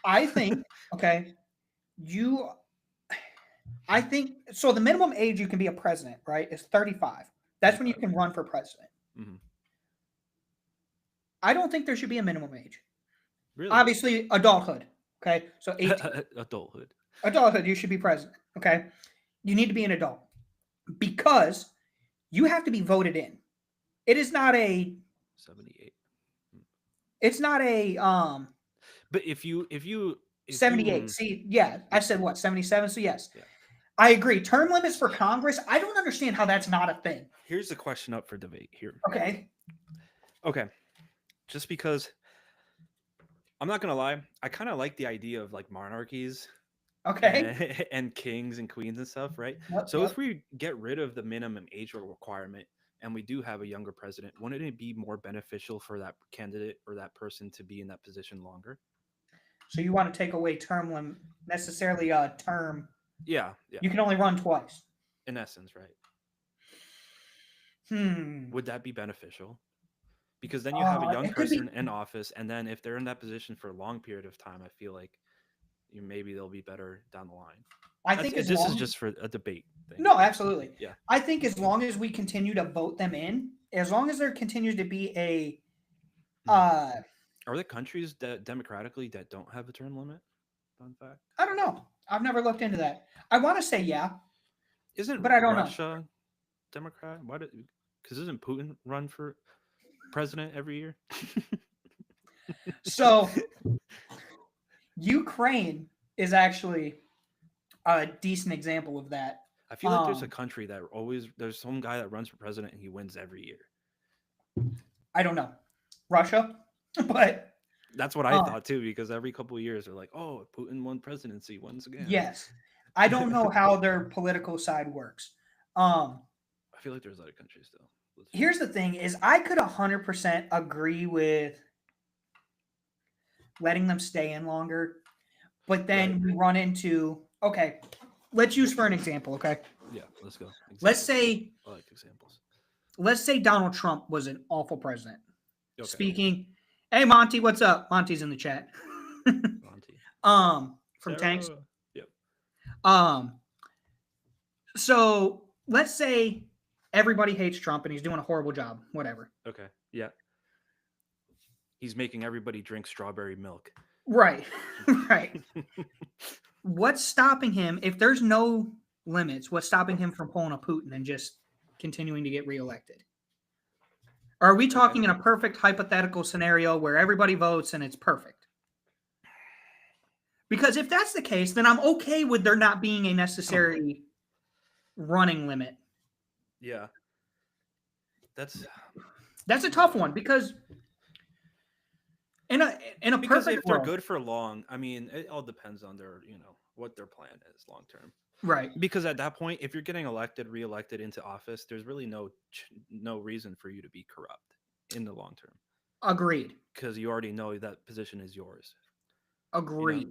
I think okay, you I think so the minimum age you can be a president, right, is 35. That's when you 35. can run for president. hmm I don't think there should be a minimum age. Really, Obviously adulthood, okay? So 18. adulthood. Adulthood, you should be president, okay? You need to be an adult because you have to be voted in. It is not a 78. it's not a But if you 78. See, yeah, I said what, 77? So yes. Yeah. I agree. Term limits for Congress, I don't understand how that's not a thing. Here's the question up for debate here. Okay. Okay. Just because I'm not gonna lie, I kind of like the idea of like monarchies Okay. and kings and queens and stuff, right? Yep, So yep. if we get rid of the minimum age requirement and we do have a younger president, wouldn't it be more beneficial for that candidate or that person to be in that position longer? So you want to take away term limit, necessarily a term. Yeah, You can only run twice. in essence, right? Hmm. Would that be beneficial? Because then you have a young It could be. person in office, and then if they're in that position for a long period of time, I feel like maybe they'll be better down the line. I think as This is long just for a debate thing. No, absolutely. Yeah. I think as long as we continue to vote them in, as long as there continues to be a Are there countries that democratically that don't have a term limit? Fun fact. I don't know. I've never looked into that. I want to say yeah. Isn't But I don't know. Russia Democrat? Because isn't Putin run for president every year? So Ukraine is actually a decent example of that. I feel like there's a country that there's some guy that runs for president and he wins every year. I don't know. Russia, but that's what I thought too, because every couple of years they're like, "Oh, Putin won presidency once again." Yes, I don't know how their political side works. I feel like there's other countries though. Here's the thing: is I could 100% agree with letting them stay in longer, but then we run into okay. Let's use for an example. Okay. Yeah, let's go. Examples. Let's say I like examples. Let's say Donald Trump was an awful president. Okay. Speaking, hey Monty, what's up? Monty's in the chat. Monty. From Sarah. Tanks. Yep. So let's say everybody hates Trump and he's doing a horrible job. Whatever. Okay. Yeah. He's making everybody drink strawberry milk. Right. Right. What's stopping him if there's no limits? What's stopping him from pulling a Putin and just continuing to get reelected? Or are we talking in a perfect hypothetical scenario where everybody votes and it's perfect? Because if that's the case, then I'm okay with there not being a necessary running limit. Yeah. That's a tough one because in a because perfect if they're world, good for long, I mean, it all depends on their, what their plan is long term. right? Because at that point, if you're getting reelected into office, there's really no reason for you to be corrupt in the long term. Agreed. Because you already know that position is yours. Agreed.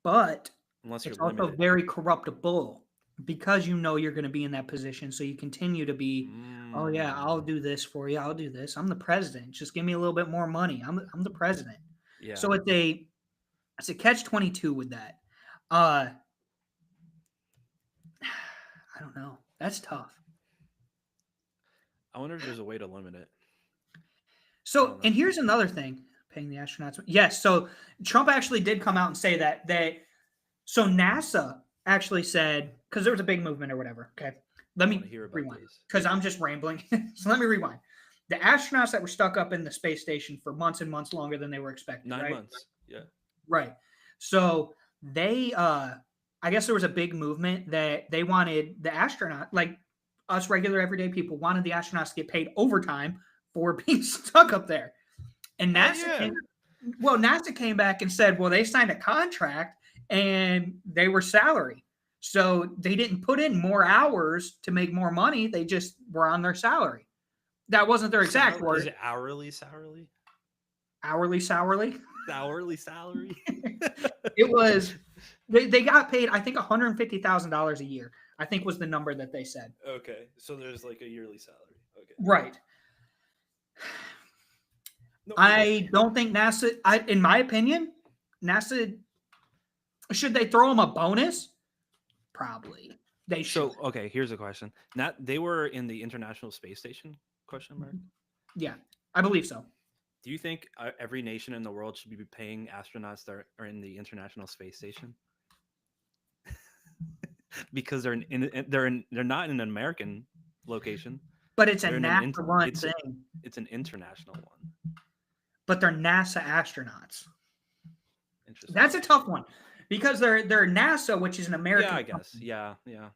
But unless you're it's also limited. very corruptible because you're going to be in that position. So you continue to be, oh yeah, I'll do this for you. I'll do this. I'm the president. Just give me a little bit more money. I'm the president. Yeah. So it's a catch-22 with that. I don't know. That's tough. I wonder if there's a way to limit it. So, and here's another thing, paying the astronauts. Yes, so Trump actually did come out and say that so NASA actually said, because there was a big movement or whatever. Okay, let me rewind because I'm just rambling. So let me rewind. The astronauts that were stuck up in the space station for months and months longer than they were expected. 9 right? months. Yeah. Right. So they, I guess there was a big movement that they wanted the astronaut, like us regular everyday people, wanted the astronauts to get paid overtime for being stuck up there. And NASA, NASA came back and said, well, they signed a contract and they were salary. So they didn't put in more hours to make more money. They just were on their salary. That wasn't their exact word. Is it hourly salary? Hourly salary? Hourly salary? It was, they got paid, I think, $150,000 a year, I think was the number that they said. Okay. So there's like a yearly salary. Okay. Right. No, I don't think NASA, in my opinion, NASA, should they throw them a bonus? Probably. They should. So, okay, here's a question. They were in the International Space Station, question mark? Yeah, I believe so. Do you think every nation in the world should be paying astronauts that are in the International Space Station? Because they're not in an American location. But it's a NASA-run thing. It's an international one. But they're NASA astronauts. Interesting. That's a tough one because they're NASA, which is an American. Yeah, I guess. Company. Yeah.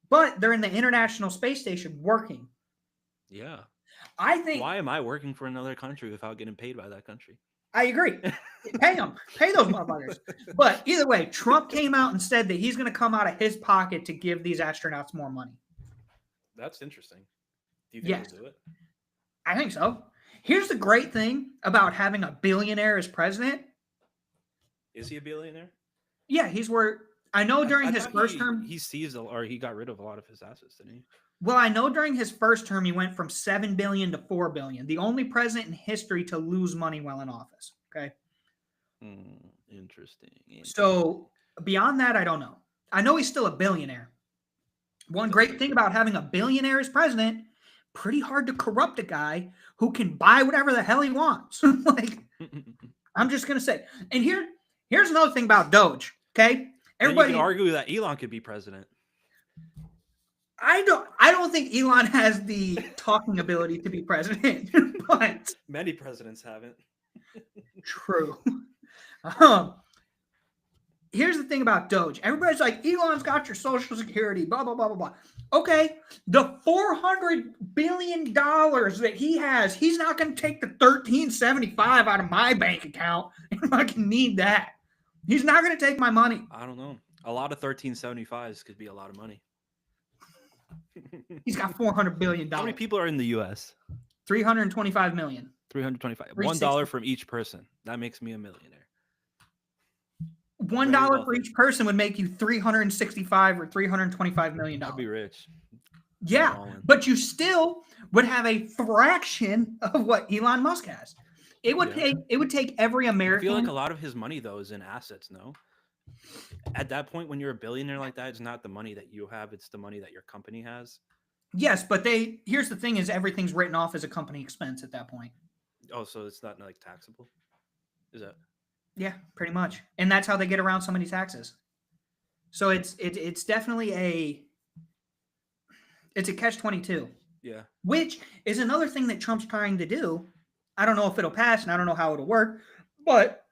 But they're in the International Space Station working. Yeah. I think. Why am I working for another country without getting paid by that country? I agree. Pay them. Pay those motherfuckers. But either way, Trump came out and said that he's going to come out of his pocket to give these astronauts more money. That's interesting. Do you think he'll do it? I think so. Here's the great thing about having a billionaire as president. Is he a billionaire? Yeah, he's where I know during his first term he seized or he got rid of a lot of his assets, didn't he? Well, I know during his first term he went from $7 billion to $4 billion. The only president in history to lose money while in office. Okay. Interesting. So beyond that, I don't know. I know he's still a billionaire. One great thing about having a billionaire as president, pretty hard to corrupt a guy who can buy whatever the hell he wants. Like, I'm just gonna say. And here's another thing about Doge. Okay, everybody can argue that Elon could be president. I don't think Elon has the talking ability to be president, but many presidents haven't. True. Here's the thing about Doge. Everybody's like, Elon's got your Social Security, blah, blah, blah, blah, blah. Okay, the $400 billion that he has, he's not going to take the $13.75 out of my bank account if I can need that. He's not going to take my money. I don't know. A lot of 13.75s could be a lot of money. He's got $400 billion. How many people are in the U.S.? 325 million. 325. $1 from each person. That makes me a millionaire. $1 for each person would make you $365 or $325 million. I'd be rich. Yeah, but you still would have a fraction of what Elon Musk has. It would take every American. I feel like a lot of his money though is in assets. No, at that point, when you're a billionaire like that, it's not the money that you have; it's the money that your company has. Yes, but here's the thing: is everything's written off as a company expense at that point. Oh, so it's not like taxable? Is that? Yeah, pretty much. And that's how they get around so many taxes. So it's definitely it's a catch-22, Yeah. which is another thing that Trump's trying to do. I don't know if it'll pass and I don't know how it'll work, but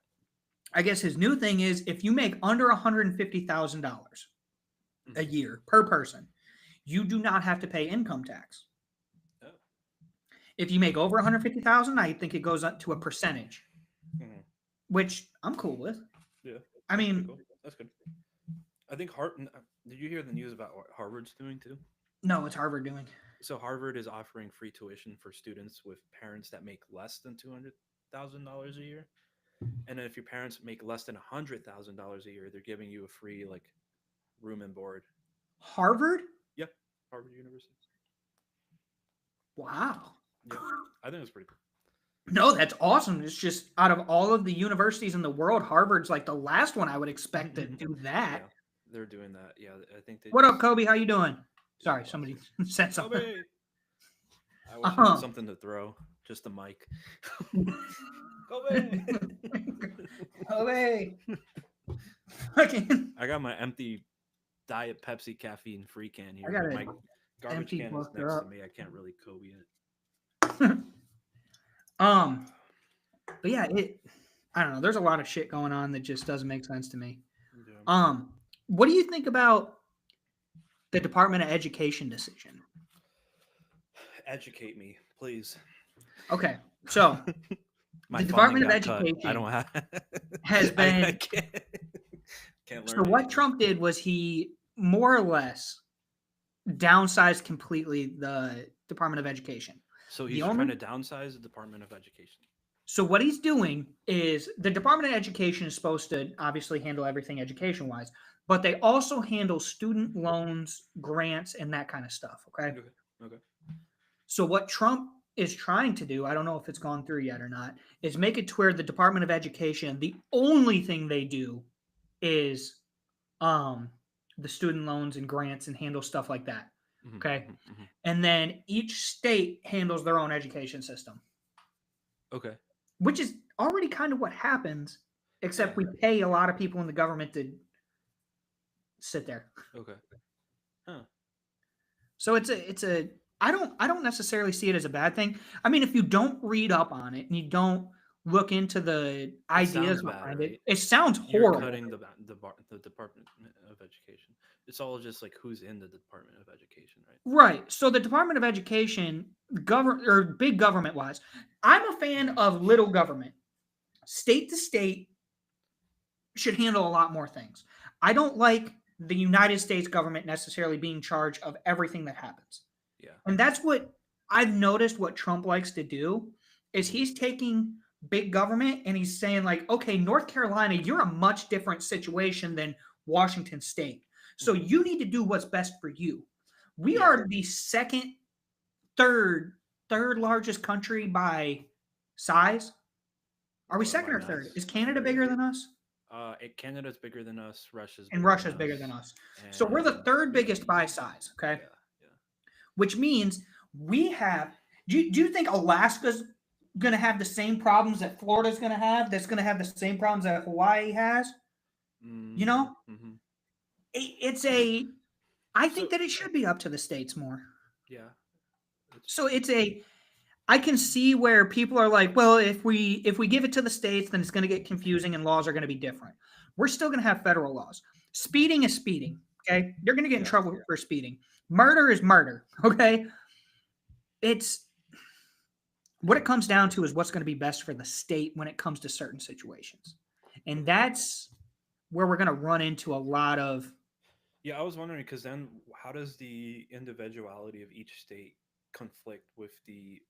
I guess his new thing is if you make under $150,000 a year per person, you do not have to pay income tax. Oh. If you make over 150,000, I think it goes up to a percentage, Mhm. which I'm cool with. Yeah. I Pretty mean, cool. That's good. I think Did you hear the news about what Harvard's doing too? no, it's Harvard doing. So Harvard is offering free tuition for students with parents that make less than $200,000 a year, and then if your parents make less than $100,000 a year, they're giving you a free like room and board. Harvard? Yeah, Harvard University. Wow. Yeah, I think it's pretty cool. No, that's awesome. It's just out of all of the universities in the world, Harvard's like the last one I would expect to do that. Yeah, they're doing that. Yeah, I think they. What up, Kobe? How you doing? Sorry, somebody said something. Kobe. I wish I had something to throw. Just a mic. Kobe. Kobe. I got my empty Diet Pepsi caffeine free can here. I got my garbage can is next to me. I can't really Kobe it. But yeah, I don't know. There's a lot of shit going on that just doesn't make sense to me. Yeah. What do you think about the Department of Education decision? Educate me, please. Okay, so the Department of Education I don't have has been. I can't learn. So what Trump did was he more or less downsized completely the Department of Education. So he's trying to downsize the Department of Education. So what he's doing is the Department of Education is supposed to obviously handle everything education-wise, but they also handle student loans, grants, and that kind of stuff. Okay. Okay. So what Trump is trying to do, I don't know if it's gone through yet or not, is make it to where the Department of Education, the only thing they do is the student loans and grants and handle stuff like that. Okay. Mm-hmm. And then each state handles their own education system. Okay. Which is already kind of what happens, except we pay a lot of people in the government to sit there. Okay. Huh. So it's a I don't necessarily see it as a bad thing. I mean, if you don't read up on it and you don't look into the ideas behind it, it sounds horrible. You're cutting the Department of Education. It's all just like who's in the Department of Education, right? Right. So the Department of Education, big government wise, I'm a fan of little government. State to state should handle a lot more things. I don't like the United States government necessarily being in charge of everything that happens. Yeah. And that's what I've noticed what Trump likes to do is he's taking big government and he's saying like, okay, North Carolina, you're a much different situation than Washington State. So you need to do what's best for you. We are the third largest country by size. Are we second or third? Is Canada bigger than us? Canada's bigger than us. Russia's bigger than us. So we're the third biggest by size. Okay. Yeah. Which means we have. Do you think Alaska's going to have the same problems that Florida's going to have? That's going to have the same problems that Hawaii has. You know, I think that it should be up to the states more. Yeah. So I can see where people are like, well, if we give it to the states, then it's going to get confusing and laws are going to be different. We're still going to have federal laws. Speeding is speeding. Okay. You're going to get in trouble for speeding. Murder is murder. Okay. It's what it comes down to is what's going to be best for the state when it comes to certain situations. And that's where we're going to run into a lot of. Yeah, I was wondering because then how does the individuality of each state conflict with the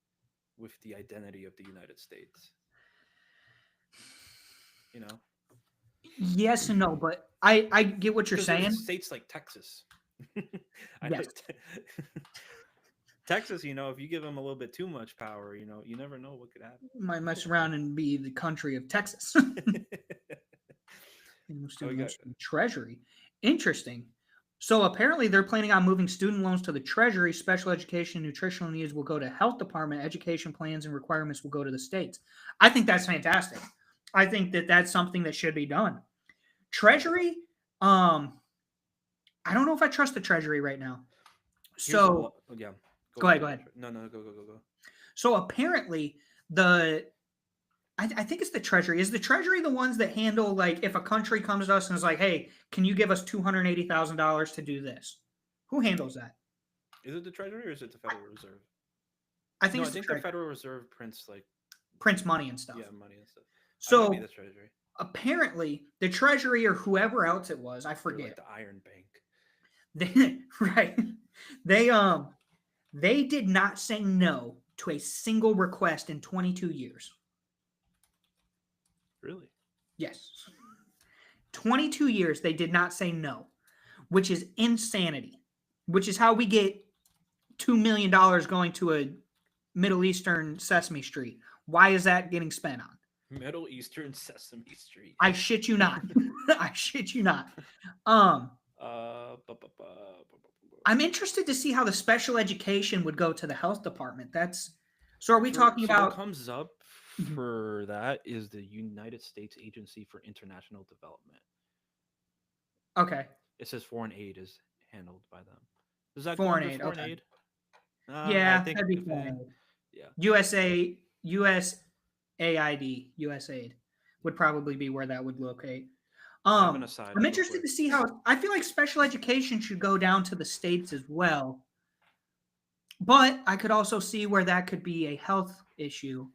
identity of the United States? You know? Yes and no, but I get what you're saying. States like Texas. Yes. Texas, if you give them a little bit too much power, you never know what could happen. You might mess around and be the country of Texas. Treasury. Interesting. So apparently they're planning on moving student loans to the Treasury. Special education and nutritional needs will go to health department. Education plans and requirements will go to the states. I think that's fantastic. I think that that's something that should be done. Treasury, I don't know if I trust the Treasury right now. So yeah. Go ahead. No, go. So apparently I think it's the Treasury. Is the Treasury the ones that handle, like, if a country comes to us and is like, hey, can you give us $280,000 to do this? Who handles that? Is it the Treasury or is it the Federal Reserve? I think the Federal Reserve prints money and stuff. Yeah, money and stuff. So the Treasury. Apparently the Treasury or whoever else it was, I forget. Like the Iron Bank. Right. They did not say no to a single request in 22 years. Really? Yes. 22 years they did not say no, which is insanity. Which is how we get $2 million going to a Middle Eastern Sesame Street. Why is that getting spent on? Middle Eastern Sesame Street. I shit you not. I shit you not. I'm interested to see how the special education would go to the health department. So are we talking about what comes up for that is the United States Agency for International Development. Okay. It says foreign aid is handled by them. Does that foreign aid? Yeah, that'd be foreign aid. Yeah. USAID would probably be where that would locate. I'm interested to see how. I feel like special education should go down to the states as well. But I could also see where that could be a health issue.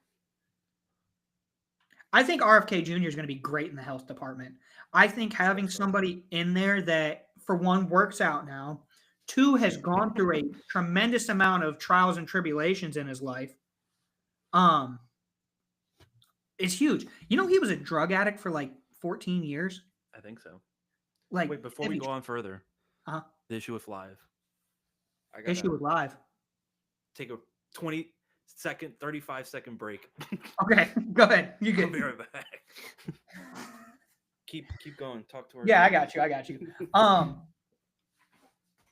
I think RFK Jr. is going to be great in the health department. I think having somebody in there that, for one, works out now, two, has gone through a tremendous amount of trials and tribulations in his life, is huge. You know, he was a drug addict for like 14 years. I think so. Like, wait, before we go on further, the issue with Live. Issue with Live. Take a 20-second, 35-second break. Okay, go ahead. You good? I'll be right back. keep going. Talk to her. Yeah, I got you.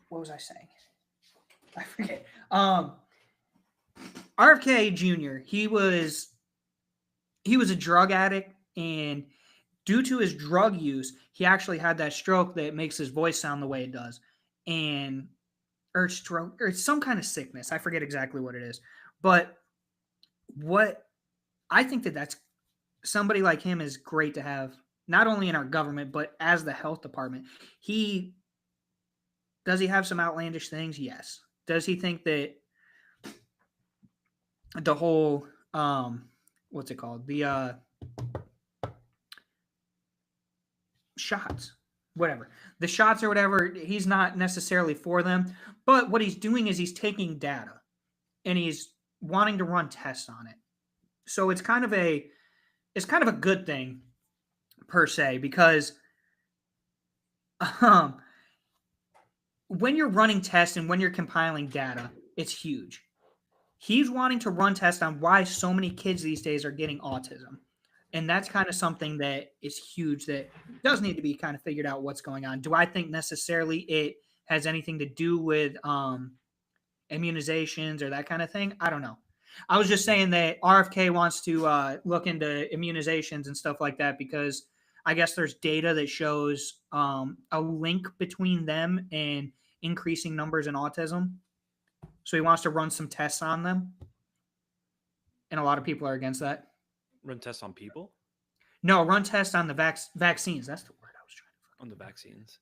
What was I saying? I forget. RFK Jr. He was a drug addict, and due to his drug use, he actually had that stroke that makes his voice sound the way it does, or stroke, or some kind of sickness. I forget exactly what it is, but what I think that's somebody like him is great to have, not only in our government but as the health department. Does he have some outlandish things? Yes. Does he think that the whole what's it called? The shots, whatever. The shots or whatever, he's not necessarily for them. But what he's doing is he's taking data and he's wanting to run tests on it. So it's kind of a good thing per se, because when you're running tests and when you're compiling data, it's huge. He's wanting to run tests on why so many kids these days are getting autism. And that's kind of something that is huge, that does need to be kind of figured out what's going on. Do I think necessarily it has anything to do with immunizations or that kind of thing? I don't know. I was just saying that RFK wants to look into immunizations and stuff like that, because I guess there's data that shows a link between them and increasing numbers in autism. So he wants to run some tests on them. And a lot of people are against that. Run tests on people? No, run tests on the vaccines. That's the word I was trying to find. On the vaccines.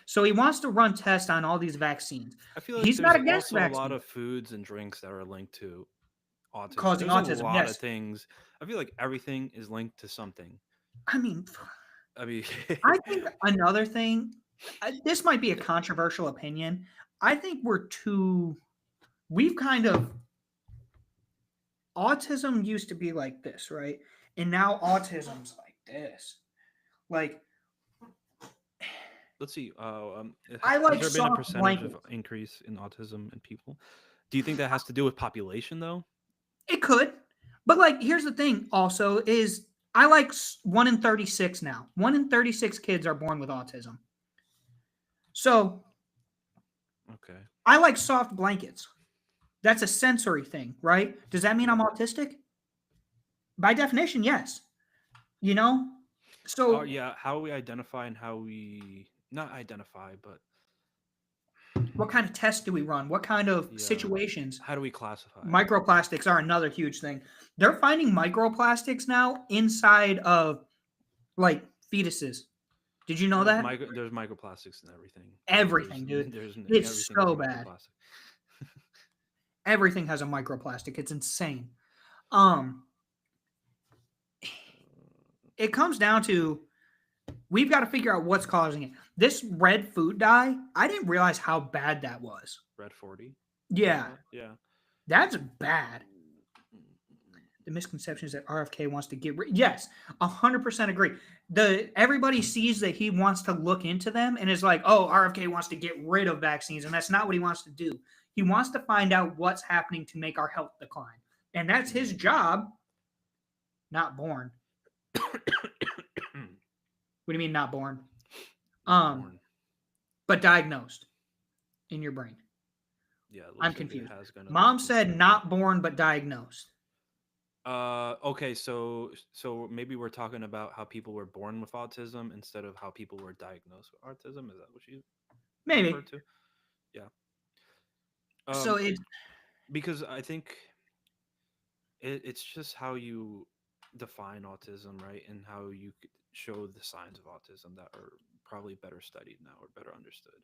So he wants to run tests on all these vaccines. I feel like he's not against vaccines. A lot of foods and drinks that are linked to autism. Causing autism, a lot of things. I feel like everything is linked to something. I mean, I think another thing, this might be a controversial opinion. I think we've kind of, autism used to be like this, right? And now autism's like this. Like, let's see. I like has there been a percentage of increase in autism in people? Do you think that has to do with population, though? It could. But, like, here's the thing also is I like 1 in 36 now. 1 in 36 kids are born with autism. So I like soft blankets. That's a sensory thing, right? Does that mean I'm autistic? By definition, yes. You know? Oh So yeah, how we identify and how we not identify, but what kind of tests do we run? What kind of yeah, situations? how do we classify? Microplastics are another huge thing. They're finding microplastics now inside of like fetuses. Did you know that? There's microplastics in everything. Everything, dude. There's It's everything is so bad. microplastic. Everything has a microplastic. It's insane. Um, it comes down to we've got to figure out what's causing it. This red food dye, I didn't realize how bad that was. Red 40. Yeah, Yeah. that's bad. The misconception is that RFK wants to get rid. Yes, 100% agree. Everybody sees that he wants to look into them and is like, oh, RFK wants to get rid of vaccines, and that's not what he wants to do. He wants to find out what's happening to make our health decline, and that's his job. Not born. What do you mean not born? Born. But diagnosed in your brain. Yeah, I'm like confused. It has Mom said not born but diagnosed. Okay, so maybe we're talking about how people were born with autism instead of how people were diagnosed with autism. Is that what you Maybe referred to? Yeah. So it's because I think it's just how you define autism, right, and how you show the signs of autism that are probably better studied now or better understood.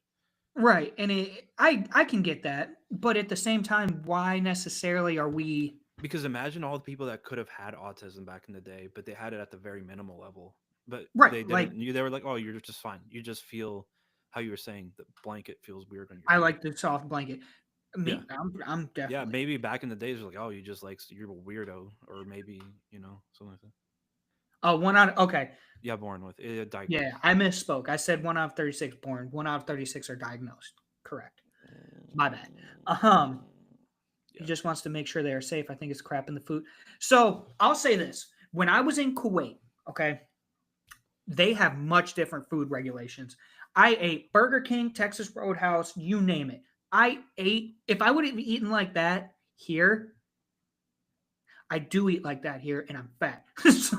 right, and I can get that, but at the same time, why necessarily are we? Because imagine all the people that could have had autism back in the day, but they had it at the very minimal level. But Right, they like didn't. They were like, "Oh, you're just fine. You just feel how you were saying the blanket feels weird on your I feet." like the soft blanket. Yeah, Me, I'm yeah. definitely. Maybe back in the days, like, "Oh, you just like you're a weirdo," or maybe something like that. Oh, one out. Okay, Yeah, born with it, yeah, diagnosed. I misspoke. I said 1 out of 36 born. 1 out of 36 are diagnosed. Correct. My bad. He Yeah. just wants to make sure they are safe. I think it's crap in the food. So I'll say this: when I was in Kuwait, okay, they have much different food regulations. I ate Burger King, Texas Roadhouse, you name it. I ate, if I would have eaten like that here, I do eat like that here and I'm fat. So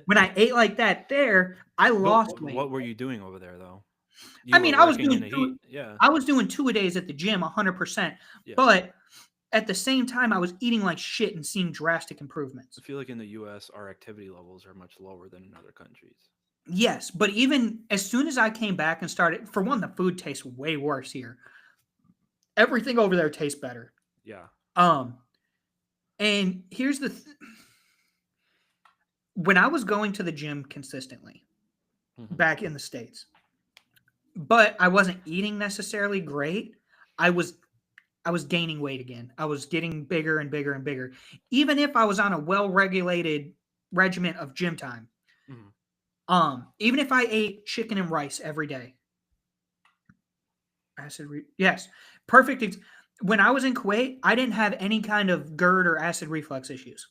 when I ate like that there, I lost But weight. what were you doing over there, though? I You were mean, I was working in doing the two heat. Yeah, I was doing 2 a days at the gym 100%, yeah. but at the same time I was eating like shit and seeing drastic improvements. I feel like in the U.S., our activity levels are much lower than in other countries. Yes, but even as soon as I came back and started, for one, the food tastes way worse here. Everything over there tastes better. Yeah. Um, and here's when I was going to the gym consistently back in the States, but I wasn't eating necessarily great. I was I was gaining weight again. I was getting bigger and bigger and bigger. Even if I was on a well-regulated regimen of gym time. Mm-hmm. Even if I ate chicken and rice every day. Yes. Perfect. When I was in Kuwait, I didn't have any kind of GERD or acid reflux issues.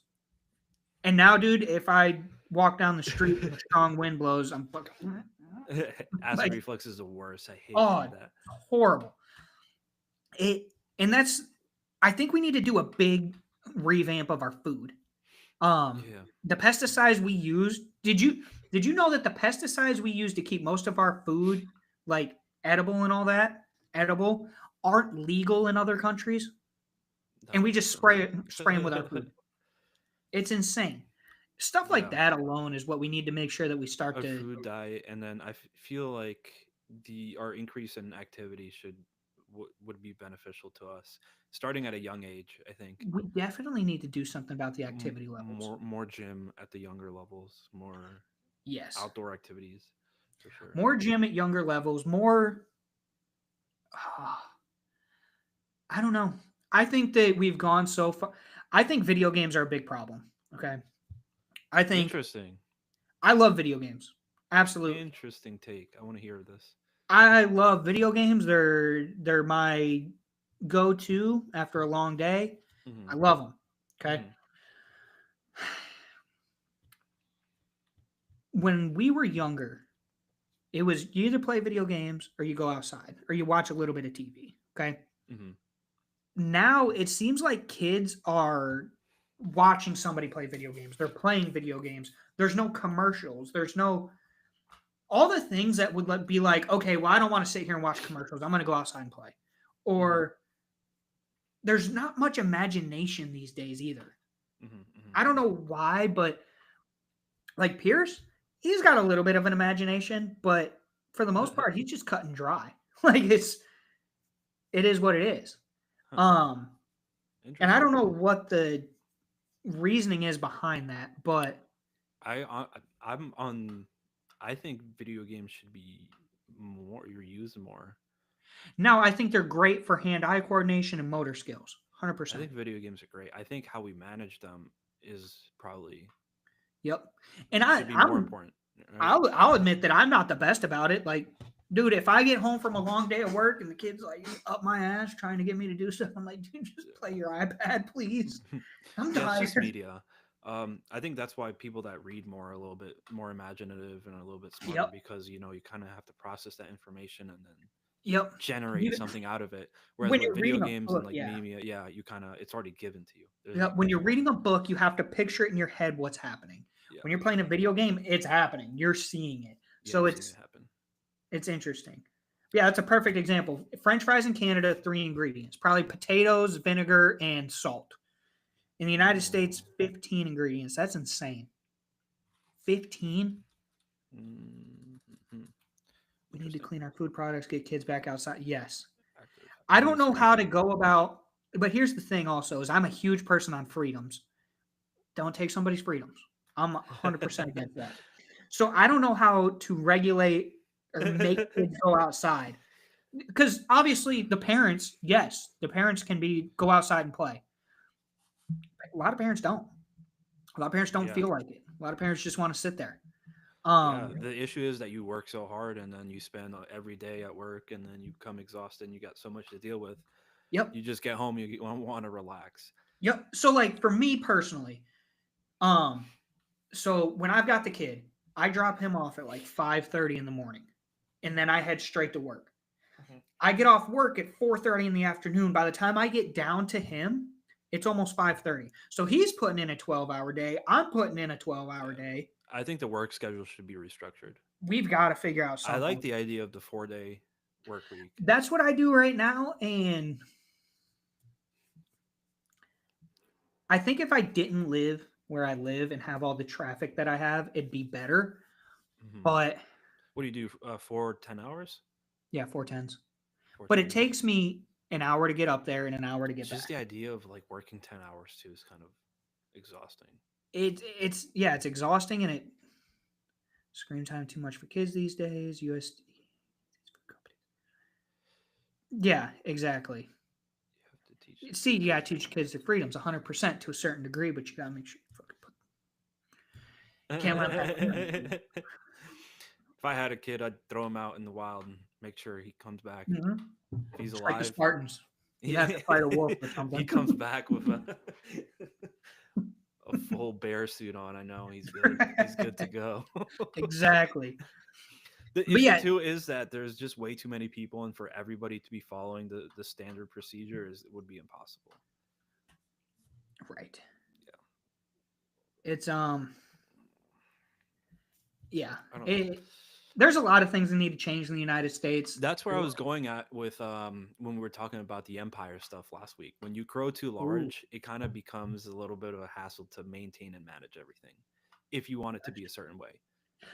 And now, dude, if I walk down the street and a strong wind blows, I'm fucking Acid like, reflux is the worst. I hate oh, that. horrible. And that's, I think we need to do a big revamp of our food. Yeah. The pesticides we use. Did you know that the pesticides we use to keep most of our food like edible and all that edible aren't legal in other countries, That and we makes just spray them with our sense. food. It's insane. Stuff like Yeah. that alone is what we need to make sure that we start A to. food diet, and then I feel like our increase in activity would be beneficial to us starting at a young age. I think We definitely need to do something about the activity levels. more gym at the younger levels, more Yes, outdoor activities for sure. more gym at younger levels. More. I don't know. I think that we've gone so far. I think video games are a big problem. Okay. I think Interesting. I love video games. Absolutely. Interesting take. I want to hear this. I love video games. They're my go-to after a long day. Mm-hmm. I love them. Okay. Mm-hmm. When we were younger, it was you either play video games or you go outside or you watch a little bit of TV. Okay. Mhm. Now it seems like kids are watching somebody play video games. They're playing video games. There's no commercials. There's no all the things that would be like, okay, well, I don't want to sit here and watch commercials. I'm going to go outside and play. Or there's not much imagination these days either. Mhm. Mhm. I don't know why, but like Pierce, he's got a little bit of an imagination, but for the most part, he's just cut and dry. Like it is what it is. Huh. And I Interesting. don't know what the reasoning is behind that, but I'm on. I think video games should be more used more. now I think they're great for hand-eye coordination and motor skills. I 100%. think video games are great. I think how we manage them is probably Yep. And should be more important. Right? I'll admit that I'm not the best about it. Like, dude, if I get home from a long day of work and the kid's like up my ass trying to get me to do stuff, I'm like, dude, just play your iPad, please. I'm Yeah, it's tired. just media. I think that's why people that read more are a little bit more imaginative and a little bit smarter Yep. because you kind of have to process that information and then Yep. generate something out of it. Whereas When with you're video reading a games and book, like yeah. media, yeah, you kind of it's already given to you. There's Yeah, when there's you're no- reading a book, you have to picture it in your head what's happening. yeah, When you're playing a video game, it's happening. You're seeing it. yeah, So you're seeing it happen. it's interesting. Yeah, it's a perfect example. French fries in Canada, 3 ingredients. Probably potatoes, vinegar, and salt. In the United States, 15 ingredients. That's insane. 15? Mm-hmm. We need to clean our food products, get kids back outside. Yes. Active I don't know how to administration. go about, but here's the thing also is I'm a huge person on freedoms. Don't take somebody's freedoms. I'm 100% against that. So I don't know how to regulate or make kids go outside. Because obviously the parents, yes, the parents can go outside and play. A lot of parents don't. A lot of parents don't Yeah. feel like it. A lot of parents just want to sit there. Yeah, the issue is that you work so hard and then you spend every day at work and then you come exhausted and you got so much to deal with. Yep. You just get home, you want to relax. Yep. So like for me personally, so when I've got the kid, I drop him off at like 5:30 in the morning, and then I head straight to work. I get off work at 4:30 in the afternoon. By the time I get down to him, it's almost 5:30. So he's putting in a 12-hour day. I'm putting in a 12-hour day. I think the work schedule should be restructured. We've got to figure out I something. like the idea of the 4-day work week. That's what I do right now, and I think if I didn't live where I live and have all the traffic that I have, it'd be better. Mhm. But What do you do? 4 10 hours? yeah, 410s. 4 But it 10s? takes me an hour to get up there and an hour to get Just back. the idea of like working 10 hours too is kind of exhausting. It's exhausting, and it screen time too much for kids these days. USD. Yeah, exactly. You have to teach. See, you gotta teach kids their freedoms 100% to a certain degree, but you gotta make sure you fucking put. Can't let that. If I had a kid, I'd throw him out in the wild and make sure he comes back. Mm-hmm. If he's It's like the alive, Spartans. You have to fight a wolf or something. he comes back with a full bear suit on. I know he's good. He's good to go. Exactly. The But issue yeah. too is that there's just way too many people, and for everybody to be following the standard procedure would be impossible. Right. Yeah. It's yeah. I don't know. There's a lot of things that need to change in the United States. That's where I was going at with when we were talking about the empire stuff last week. When you grow too large, it kind of becomes a little bit of a hassle to maintain and manage everything if you want it to be a certain way.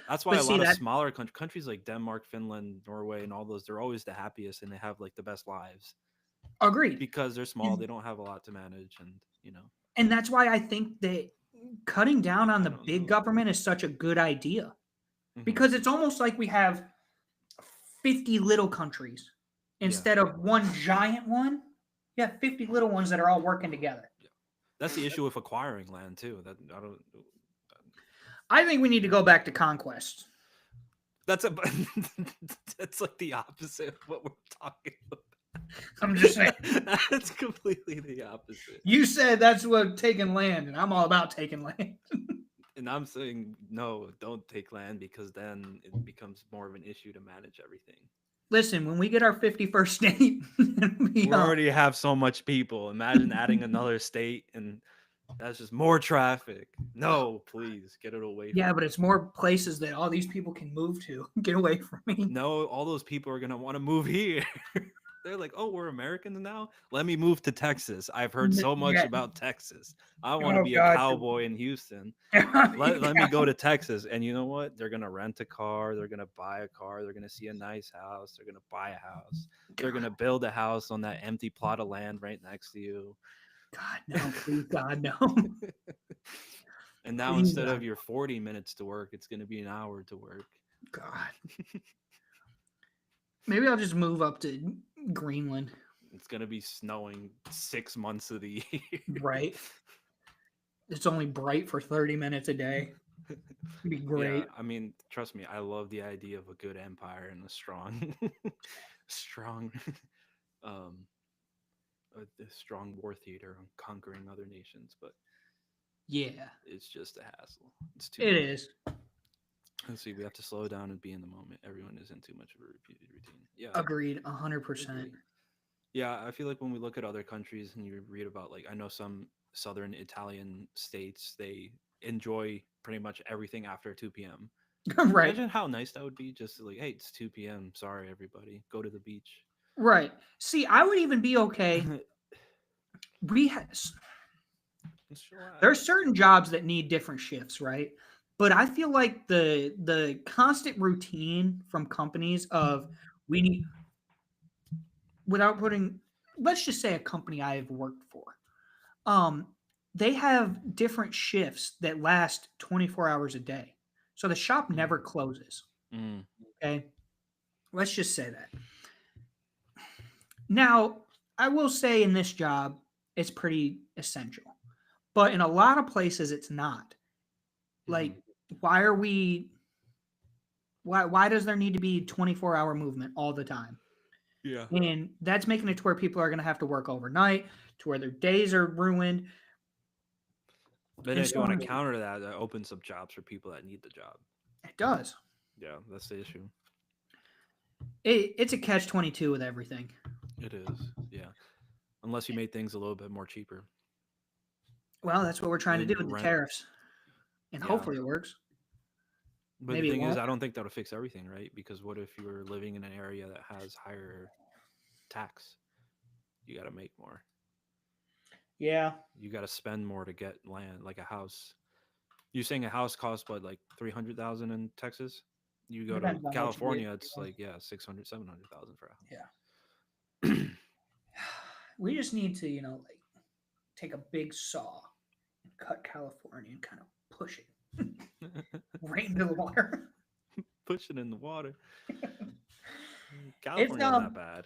That's why But a see, lot of smaller countries like Denmark, Finland, Norway, and all those, they're always the happiest and they have like the best lives agreed. because they're small, they don't have a lot to manage, and And that's why I think that cutting down on the big government is such a good idea. Because it's almost like we have 50 little countries instead of one giant one. You have 50 little ones that are all working together. Yeah. That's the issue with acquiring land too. That I think we need to go back to conquest. That's like the opposite of what we're talking about. I'm just saying. That's completely the opposite. You said that's what taking land, and I'm all about taking land. And I'm saying, no, don't take land because then it becomes more of an issue to manage everything. Listen, when we get our 51st state, We already have so much people. Imagine adding another state, and that's just more traffic. No, please get it away. Yeah, from but me. it's more places that all these people can move to. Get away from me. No, all those people are gonna want to move here. They're like, oh, we're Americans now. Let me move to Texas. I've heard so much Yeah. about Texas. I want to Oh be a God. cowboy in Houston. Yeah. Let me go to Texas. And you know what? They're gonna rent a car. They're gonna buy a car. They're gonna see a nice house. They're gonna buy a house. They're gonna build a house on that empty plot of land right next to you. God no, please God no. And now Please, instead God. of your 40 minutes to work, it's gonna be an hour to work. God. Maybe I'll just move up to Greenland. It's gonna be snowing 6 months of the year. Right. It's only bright for 30 minutes a day. It'd be great. Yeah, I mean, trust me, I love the idea of a good empire and a strong, strong, um, a strong war theater on conquering other nations. But Yeah, it's just a hassle. It's too it much. is. Let's see, we have to slow down and be in the moment. Everyone is in too much of a repeated routine. Yeah, Agreed, 100%. agree. Yeah, I feel like when we look at other countries and you read about, like, I know some southern Italian states, they enjoy pretty much everything after 2 p.m. Right, Imagine how nice that would be. Just like, hey, it's 2 p.m. Sorry, everybody. Go to the beach. right. See, I would even be okay. We ha- Let's chill out. There's certain jobs that need different shifts, right? But I feel like the constant routine from companies of we need, without putting, let's just say a company I have worked for, um, they have different shifts that last 24 hours a day, so the shop never closes. Mm. Okay, let's just say that. Now, I will say in this job, it's pretty essential, but in a lot of places, it's not. Like, why are we? Why does there need to be 24-hour movement all the time? Yeah. And that's making it to where people are going to have to work overnight, to where their days are ruined. But And if you so want to counter that, that opens up jobs for people that need the job. it does. Yeah, that's the issue. It's a catch-22 with everything. It is. Yeah. Unless you made things a little bit more cheaper. Well, that's what we're trying to do Then with the rent- tariffs, and Yeah. hopefully it works. But Maybe the it thing is, won't. I don't think that'll fix everything, right? Because what if you're living in an area that has higher tax? You got to make more. Yeah, You got to spend more to get land, like a house. You're saying a house costs what, like 300,000 in Texas? You go to depends on what you California, get. it's like, yeah, 600, 700,000 for a house. Yeah. We just need to, like take a big saw and cut California and kind of push it right into the water. Push it in the water. It's California's not bad.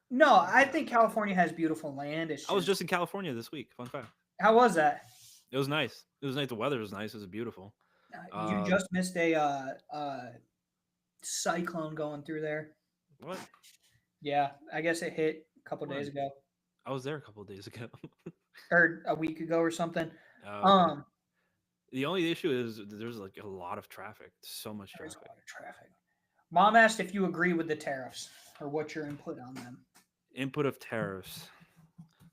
no, I think California has beautiful land. It's I was just in California this week. Fun fact. how was that? It was nice. It was nice. The weather was nice. It was beautiful. You just missed a cyclone going through there. What? Yeah, I guess it hit a couple When? days ago I was there a couple of days ago. or a week ago or something. Okay. The only issue is there's like a lot of traffic. So much There's traffic. a lot of traffic. Mom asked if you agree with the tariffs or what's your input on them. Input of tariffs.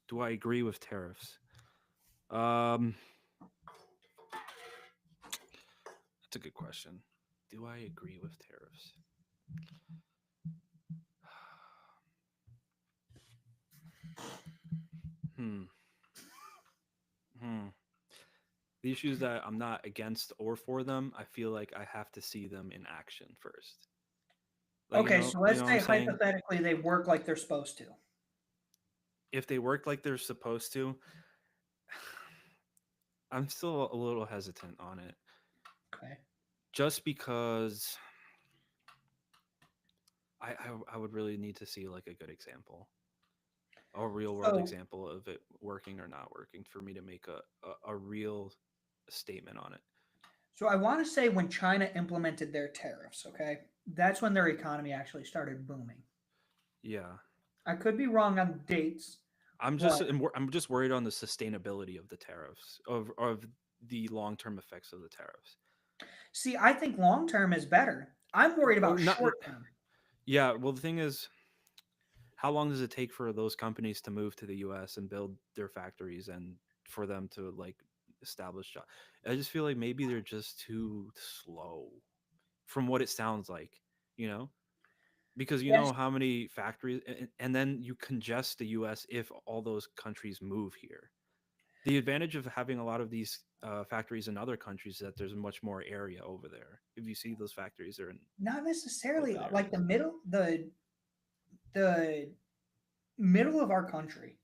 Do I agree with tariffs? That's a good question. Do I agree with tariffs? The issue is that I'm not against or for them. I feel like I have to see them in action first. Like, Okay, so let's say what I'm saying? hypothetically they work like they're supposed to. If they work like they're supposed to, I'm still a little hesitant on it. Okay. Just because I would really need to see like a good example, a real world example of it working or not working for me to make a real statement on it. So I want to say when China implemented their tariffs, okay, that's when their economy actually started booming. Yeah. I could be wrong on dates. I'm just worried on the sustainability of the tariffs, of the long-term effects of the tariffs. See, I think long term is better. I'm worried about short term. Yeah, well, the thing is, how long does it take for those companies to move to the US and build their factories and for them to like establish jobs? I just feel like maybe they're just too slow from what it sounds like, you know? Because you Yes. know how many factories, and then you congest the US if all those countries move here. The advantage of having a lot of these factories in other countries is that there's much more area over there. If you see those factories are in Not necessarily open like areas. the middle of our country.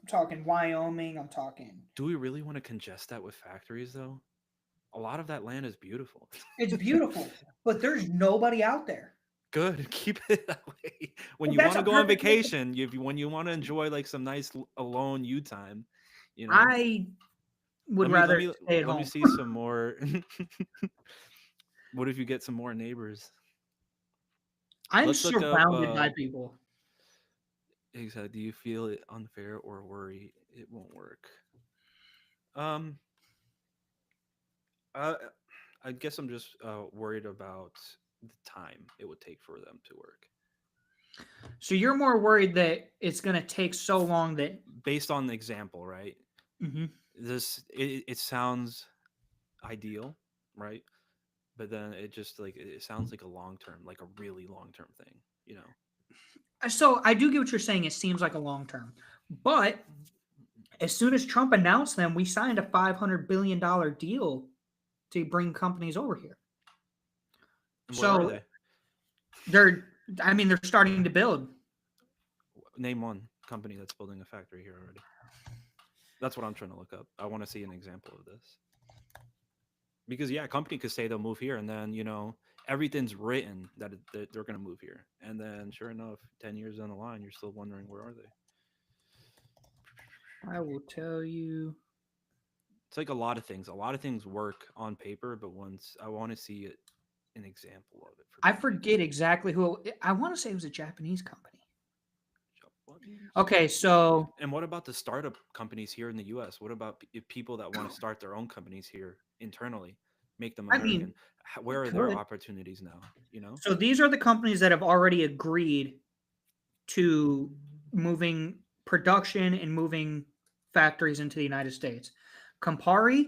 I'm talking Wyoming. I'm talking. Do we really want to congest that with factories though? A lot of that land is beautiful. It's beautiful, but there's nobody out there. Good, keep it that way. When Well, you that's want a to go on perfect. vacation, when you want to enjoy like some nice alone you time, you know. I would Let me let rather me stay at let me home. see some more. What if you get some more neighbors? I'm Let's look up. surrounded by people. Exactly. Do you feel it unfair or worry it won't work? Um, uh, I guess I'm just worried about the time it would take for them to work. So you're more worried that it's going to take so long that. Based on the example, right? Mhm. It sounds ideal, right? But then it just like it sounds like a long term, like a really long term thing, you know. So I do get what you're saying. It seems like a long term, but as soon as Trump announced them, we signed a $500 billion deal to bring companies over here. And where are So they? they're, I mean, they're starting to build. Name one company that's building a factory here already. That's what I'm trying to look up. I want to see an example of this. Because yeah, a company could say they'll move here, and then everything's written that they're going to move here, and then sure enough, 10 years down the line, you're still wondering where are they. I will tell you. It's like a lot of things. A lot of things work on paper, but once I want to see it, an example of it for I companies. forget exactly who. I want to say it was a Japanese company. Japanese Okay, company. so And what about the startup companies here in the U.S.? What about people that want to start their own companies here internally, make them I American? mean, Where are their could. opportunities now? You know. So these are the companies that have already agreed to moving production and moving factories into the United States. Campari,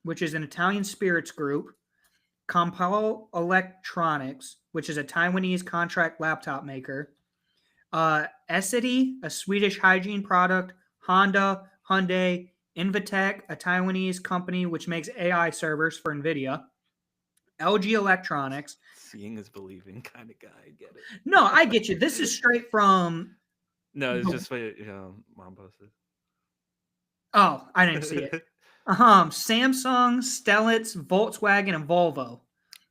which is an Italian spirits group, Compal Electronics, which is a Taiwanese contract laptop maker, Essity, a Swedish hygiene product, Honda, Hyundai, Invitec, a Taiwanese company which makes AI servers for NVIDIA, LG Electronics. Seeing is believing kind of guy. I get No, I get it. you. This is straight from. No, it's just what mom posted. Oh, I didn't see it. Samsung, Stellantis, Volkswagen, and Volvo.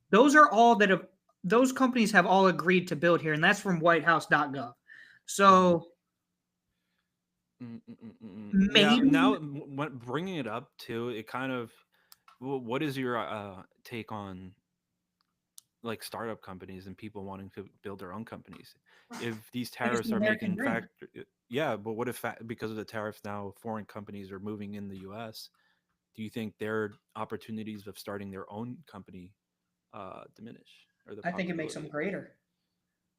Those are all that have. Those companies have all agreed to build here, and that's from WhiteHouse.gov. So Yeah. maybe Now, bringing it up too, it kind of. What is your take on like startup companies and people wanting to build their own companies? If these it's tariffs the are American making dream. yeah, but what if because of the tariffs now foreign companies are moving in the U.S.? Do you think their opportunities of starting their own company diminish or the I think it makes probability them of it? greater.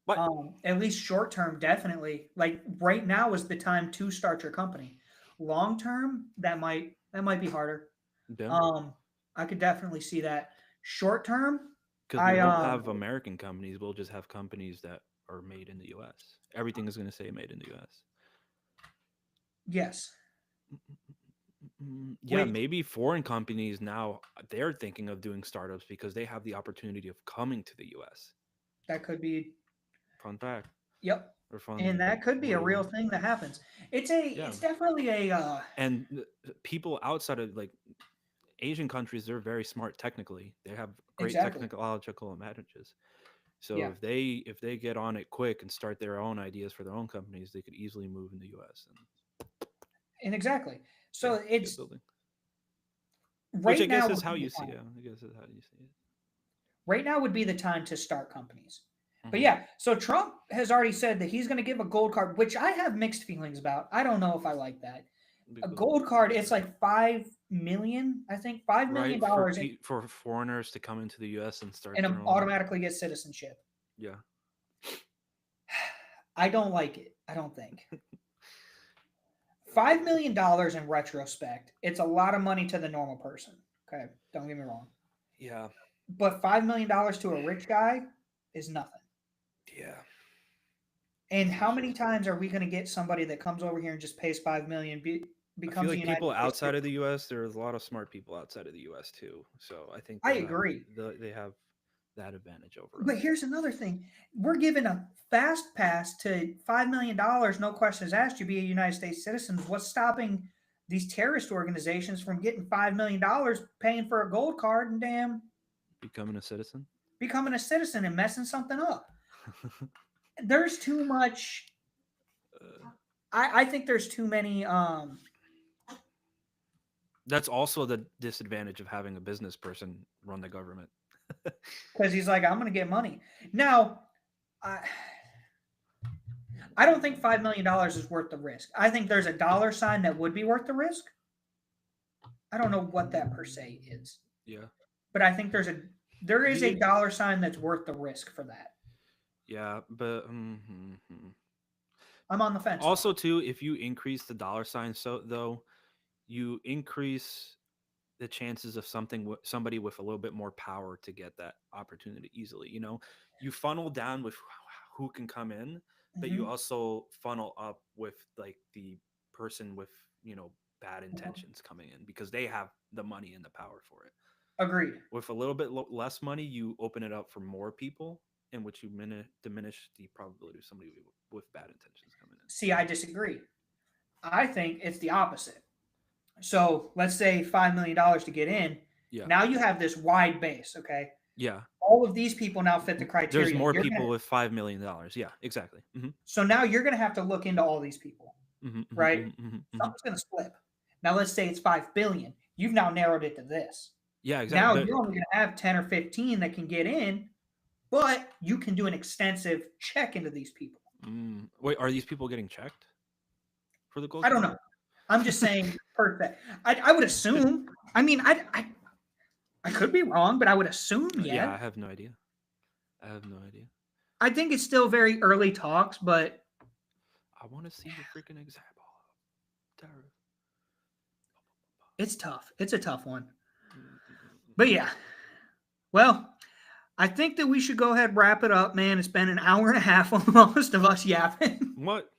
What? At least short term, definitely. Like right now is the time to start your company. Long term, that might be harder. Yeah, Um, I could definitely see that. Short term, because we I won't have American companies. We'll just have companies that are made in the U.S. Everything is going to say made in the U.S. yes, Yeah, which maybe foreign companies now they're thinking of doing startups because they have the opportunity of coming to the US. that could be. Fun fact Yep, or fun and that could be a way. real thing that happens. Yeah. It's definitely a. And people outside of like Asian countries, they're very smart technically. They have great Exactly. technological advantages. So Yeah, if they get on it quick and start their own ideas for their own companies, they could easily move in the US and and exactly. yeah, So get it's building. Which I right now guess would is how be the you see time. it. I guess is how you see it. Right now would be the time to start companies. But Hmm. yeah, so Trump has already said that he's going to give a gold card, which I have mixed feelings about. I don't know if I like that. A Because gold card, it's like 5 million, I think, $5 million right for dollars, for foreigners to come into the U.S. and start and their own. automatically get citizenship. Yeah, I don't like it. I don't think. $5 million in retrospect, it's a lot of money to the normal person. Okay, don't get me wrong. Yeah. But $5 million to a rich guy is nothing. Yeah. And For how sure. many times are we going to get somebody that comes over here and just pays 5 million, I feel becomes a like United people States outside citizen? of the U.S. There's a lot of smart people outside of the U.S. too. So I think I agree. they have that advantage over But us. here's another thing: we're given a fast pass to $5 million, no questions asked. You be a United States citizen. What's stopping these terrorist organizations from getting $5 million, paying for a gold card, and damn Becoming a citizen. becoming a citizen and messing something up? There's too much. Uh, I think there's too many. that's also the disadvantage of having a business person run the government. Because he's like, I'm going to get money now. I don't think $5 million is worth the risk. I think there's a dollar sign that would be worth the risk. I don't know what that per se is, Yeah. but I think there is a The dollar sign that's worth the risk for that. yeah, but I'm on the fence though. also too, if you increase the dollar sign, so though you increase the chances of somebody with a little bit more power to get that opportunity easily. You funnel down with who can come in, but you Hmm. also funnel up with like the person with bad intentions coming in because they have the money and the power for it. Agreed. With a little bit less money, you open it up for more people, in which you diminish the probability of somebody with bad intentions coming in. See, I disagree. I think it's the opposite. So let's say $5 million to get in. Yeah, Now you have this wide base. Okay, yeah. all of these people now fit the There's criteria. more people with $5 million. Yeah, exactly. So now you're going to have to look into all these people, right? Hmm. Something's going to slip. Now let's say it's 5 billion. You've now narrowed it to this. Yeah, exactly. Now But you're only going to have 10 or 15 that can get in, but you can do an extensive check into these people. wait, are these people getting checked for the gold I don't card? know. I'm just saying perfect. I would assume. I mean, I could be wrong, but I would assume Yeah, yes. I have no idea. I have no idea. I think it's still very early talks, but I want to see the freaking example. Tariff. it's tough. It's a tough one. But Mm. yeah. Well, I think that we should go ahead and wrap it up, man. It's been an hour and a half almost of us yapping. What?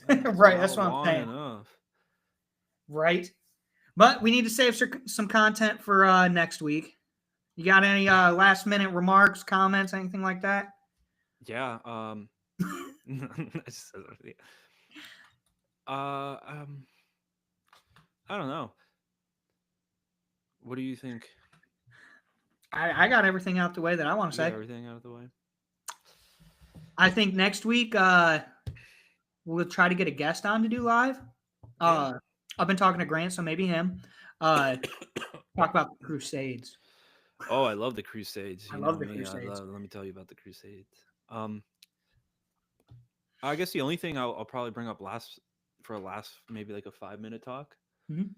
Right, that's what I'm long saying. enough. Right. But we need to save some content for next week. You got any last minute remarks, comments, anything like that? Yeah. uh, um, I don't know. What do you think? I got everything out the way that I want to You got say. everything out of the way? I think next week we'll try to get a guest on to do live. Yeah. I've been talking to Grant, so maybe him. Talk about the Crusades. Oh, I love the Crusades. I You know love the me. Crusades. Let me tell you about the Crusades. Um, I guess the only thing I'll probably bring up last maybe like a 5 minute talk. Mhm.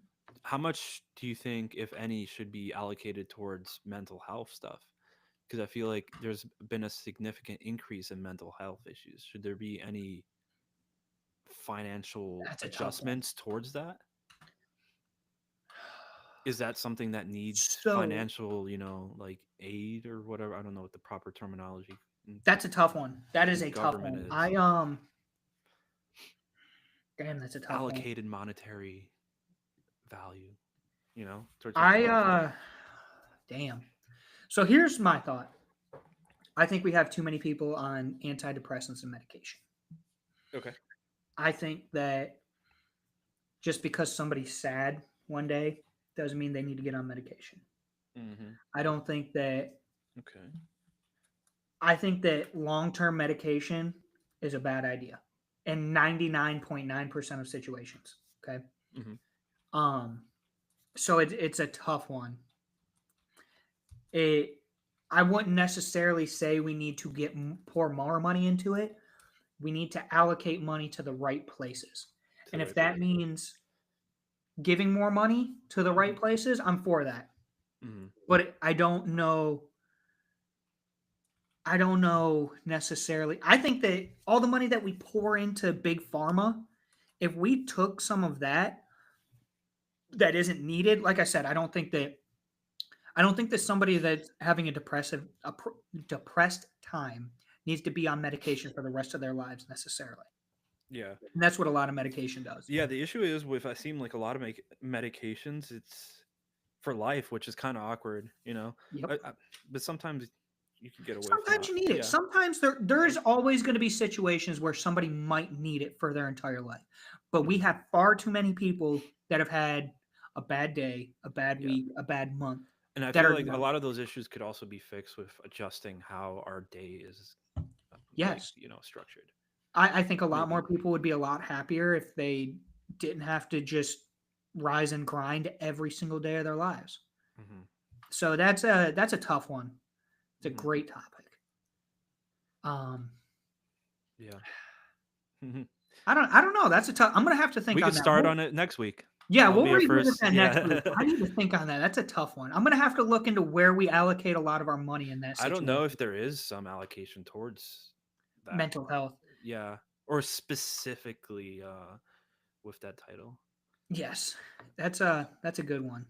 How much do you think, if any, should be allocated towards mental health stuff? Because I feel like there's been a significant increase in mental health issues. Should there be any financial That's a tough one. adjustments towards that? Is that something that needs So financial, like aid or whatever? I don't know what the proper terminology that's a tough one. That is in a tough government one. is. Damn, that's a tough one. Allocated monetary value, towards mental I health. damn. So here's my thought. I think we have too many people on antidepressants and medication. Okay. I think that just because somebody's sad one day doesn't mean they need to get on medication. Mm-hmm. I don't think that Okay. I think that long-term medication is a bad idea in 99.9% of situations. Okay. Mm-hmm. Um, so it's a tough one. It I wouldn't necessarily say we need to pour more money into it. We need to allocate money to the right places. To And the if right that place. means giving more money to the right places, I'm for that. Mm-hmm. But I don't know. I don't know necessarily. I think that all the money that we pour into big pharma, if we took some of that that isn't needed, like I said, I don't think that somebody that's having depressed time needs to be on medication for the rest of their lives necessarily. Yeah. And that's what a lot of medication does. Yeah, the issue is with I seem like a lot of medications, it's for life, which is kind of awkward, you know. Yep. But sometimes you can get away from Sometimes that. you need it. Yeah. Sometimes there's always going to be situations where somebody might need it for their entire life. But we have far too many people that have had a bad day, a bad week, a bad month. And I that feel are like a done. lot of those issues could also be fixed with adjusting how our day is, Yes. structured. I think a lot more Maybe. people would be a lot happier if they didn't have to just rise and grind every single day of their lives. Hmm. So that's a tough one. It's a Mhm. great topic. Yeah. I don't know. That's a tough. I'm gonna have to think We on could that. start on it next week. Yeah, That'll we'll be our revisit first. that next week. Yeah. I need to think on that. That's a tough one. I'm gonna have to look into where we allocate a lot of our money in that I situation. don't know if there is some allocation towards that. Mental health. Yeah, or specifically with that title. Yes, that's a good one.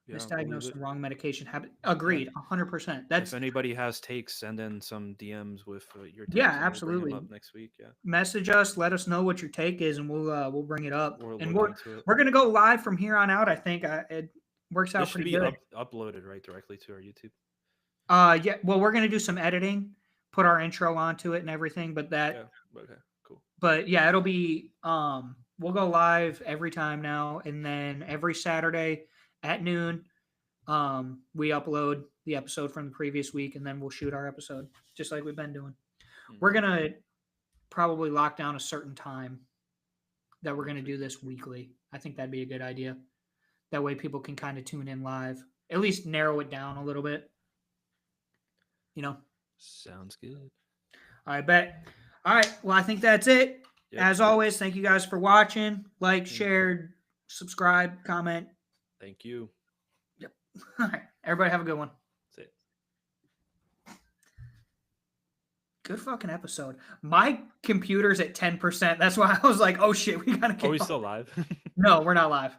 Yeah, we'll leave Misdiagnosed it. and wrong medication habit. Agreed, 100%. That's If anybody has takes, send in some DMs with your takes. yeah, and we'll bring absolutely. them up next week. Yeah, Message us, let us know what your take is, and we'll bring it up. we'll And look into it. we're gonna go live from here on out. I think it works out This should pretty be good. uploaded right directly to our YouTube. Yeah. Well, we're gonna do some editing, put our intro onto it and everything. But Okay, cool. But yeah, it'll be we'll go live every time now, and then every Saturday at noon, we upload the episode from the previous week, and then we'll shoot our episode just like we've been doing. We're gonna probably lock down a certain time that we're gonna do this weekly. I think that'd be a good idea. That way people can kind of tune in live. At least narrow it down a little bit. You know? Sounds good. I bet. All right. Well, I think that's it. Yep. As always, thank you guys for watching. Like, share, subscribe, comment. Thank you. Yep. All right. Everybody have a good one. That's it. Good fucking episode. My computer's at 10%. That's why I was like, oh shit, we gotta get Are we still live? No, we're not live.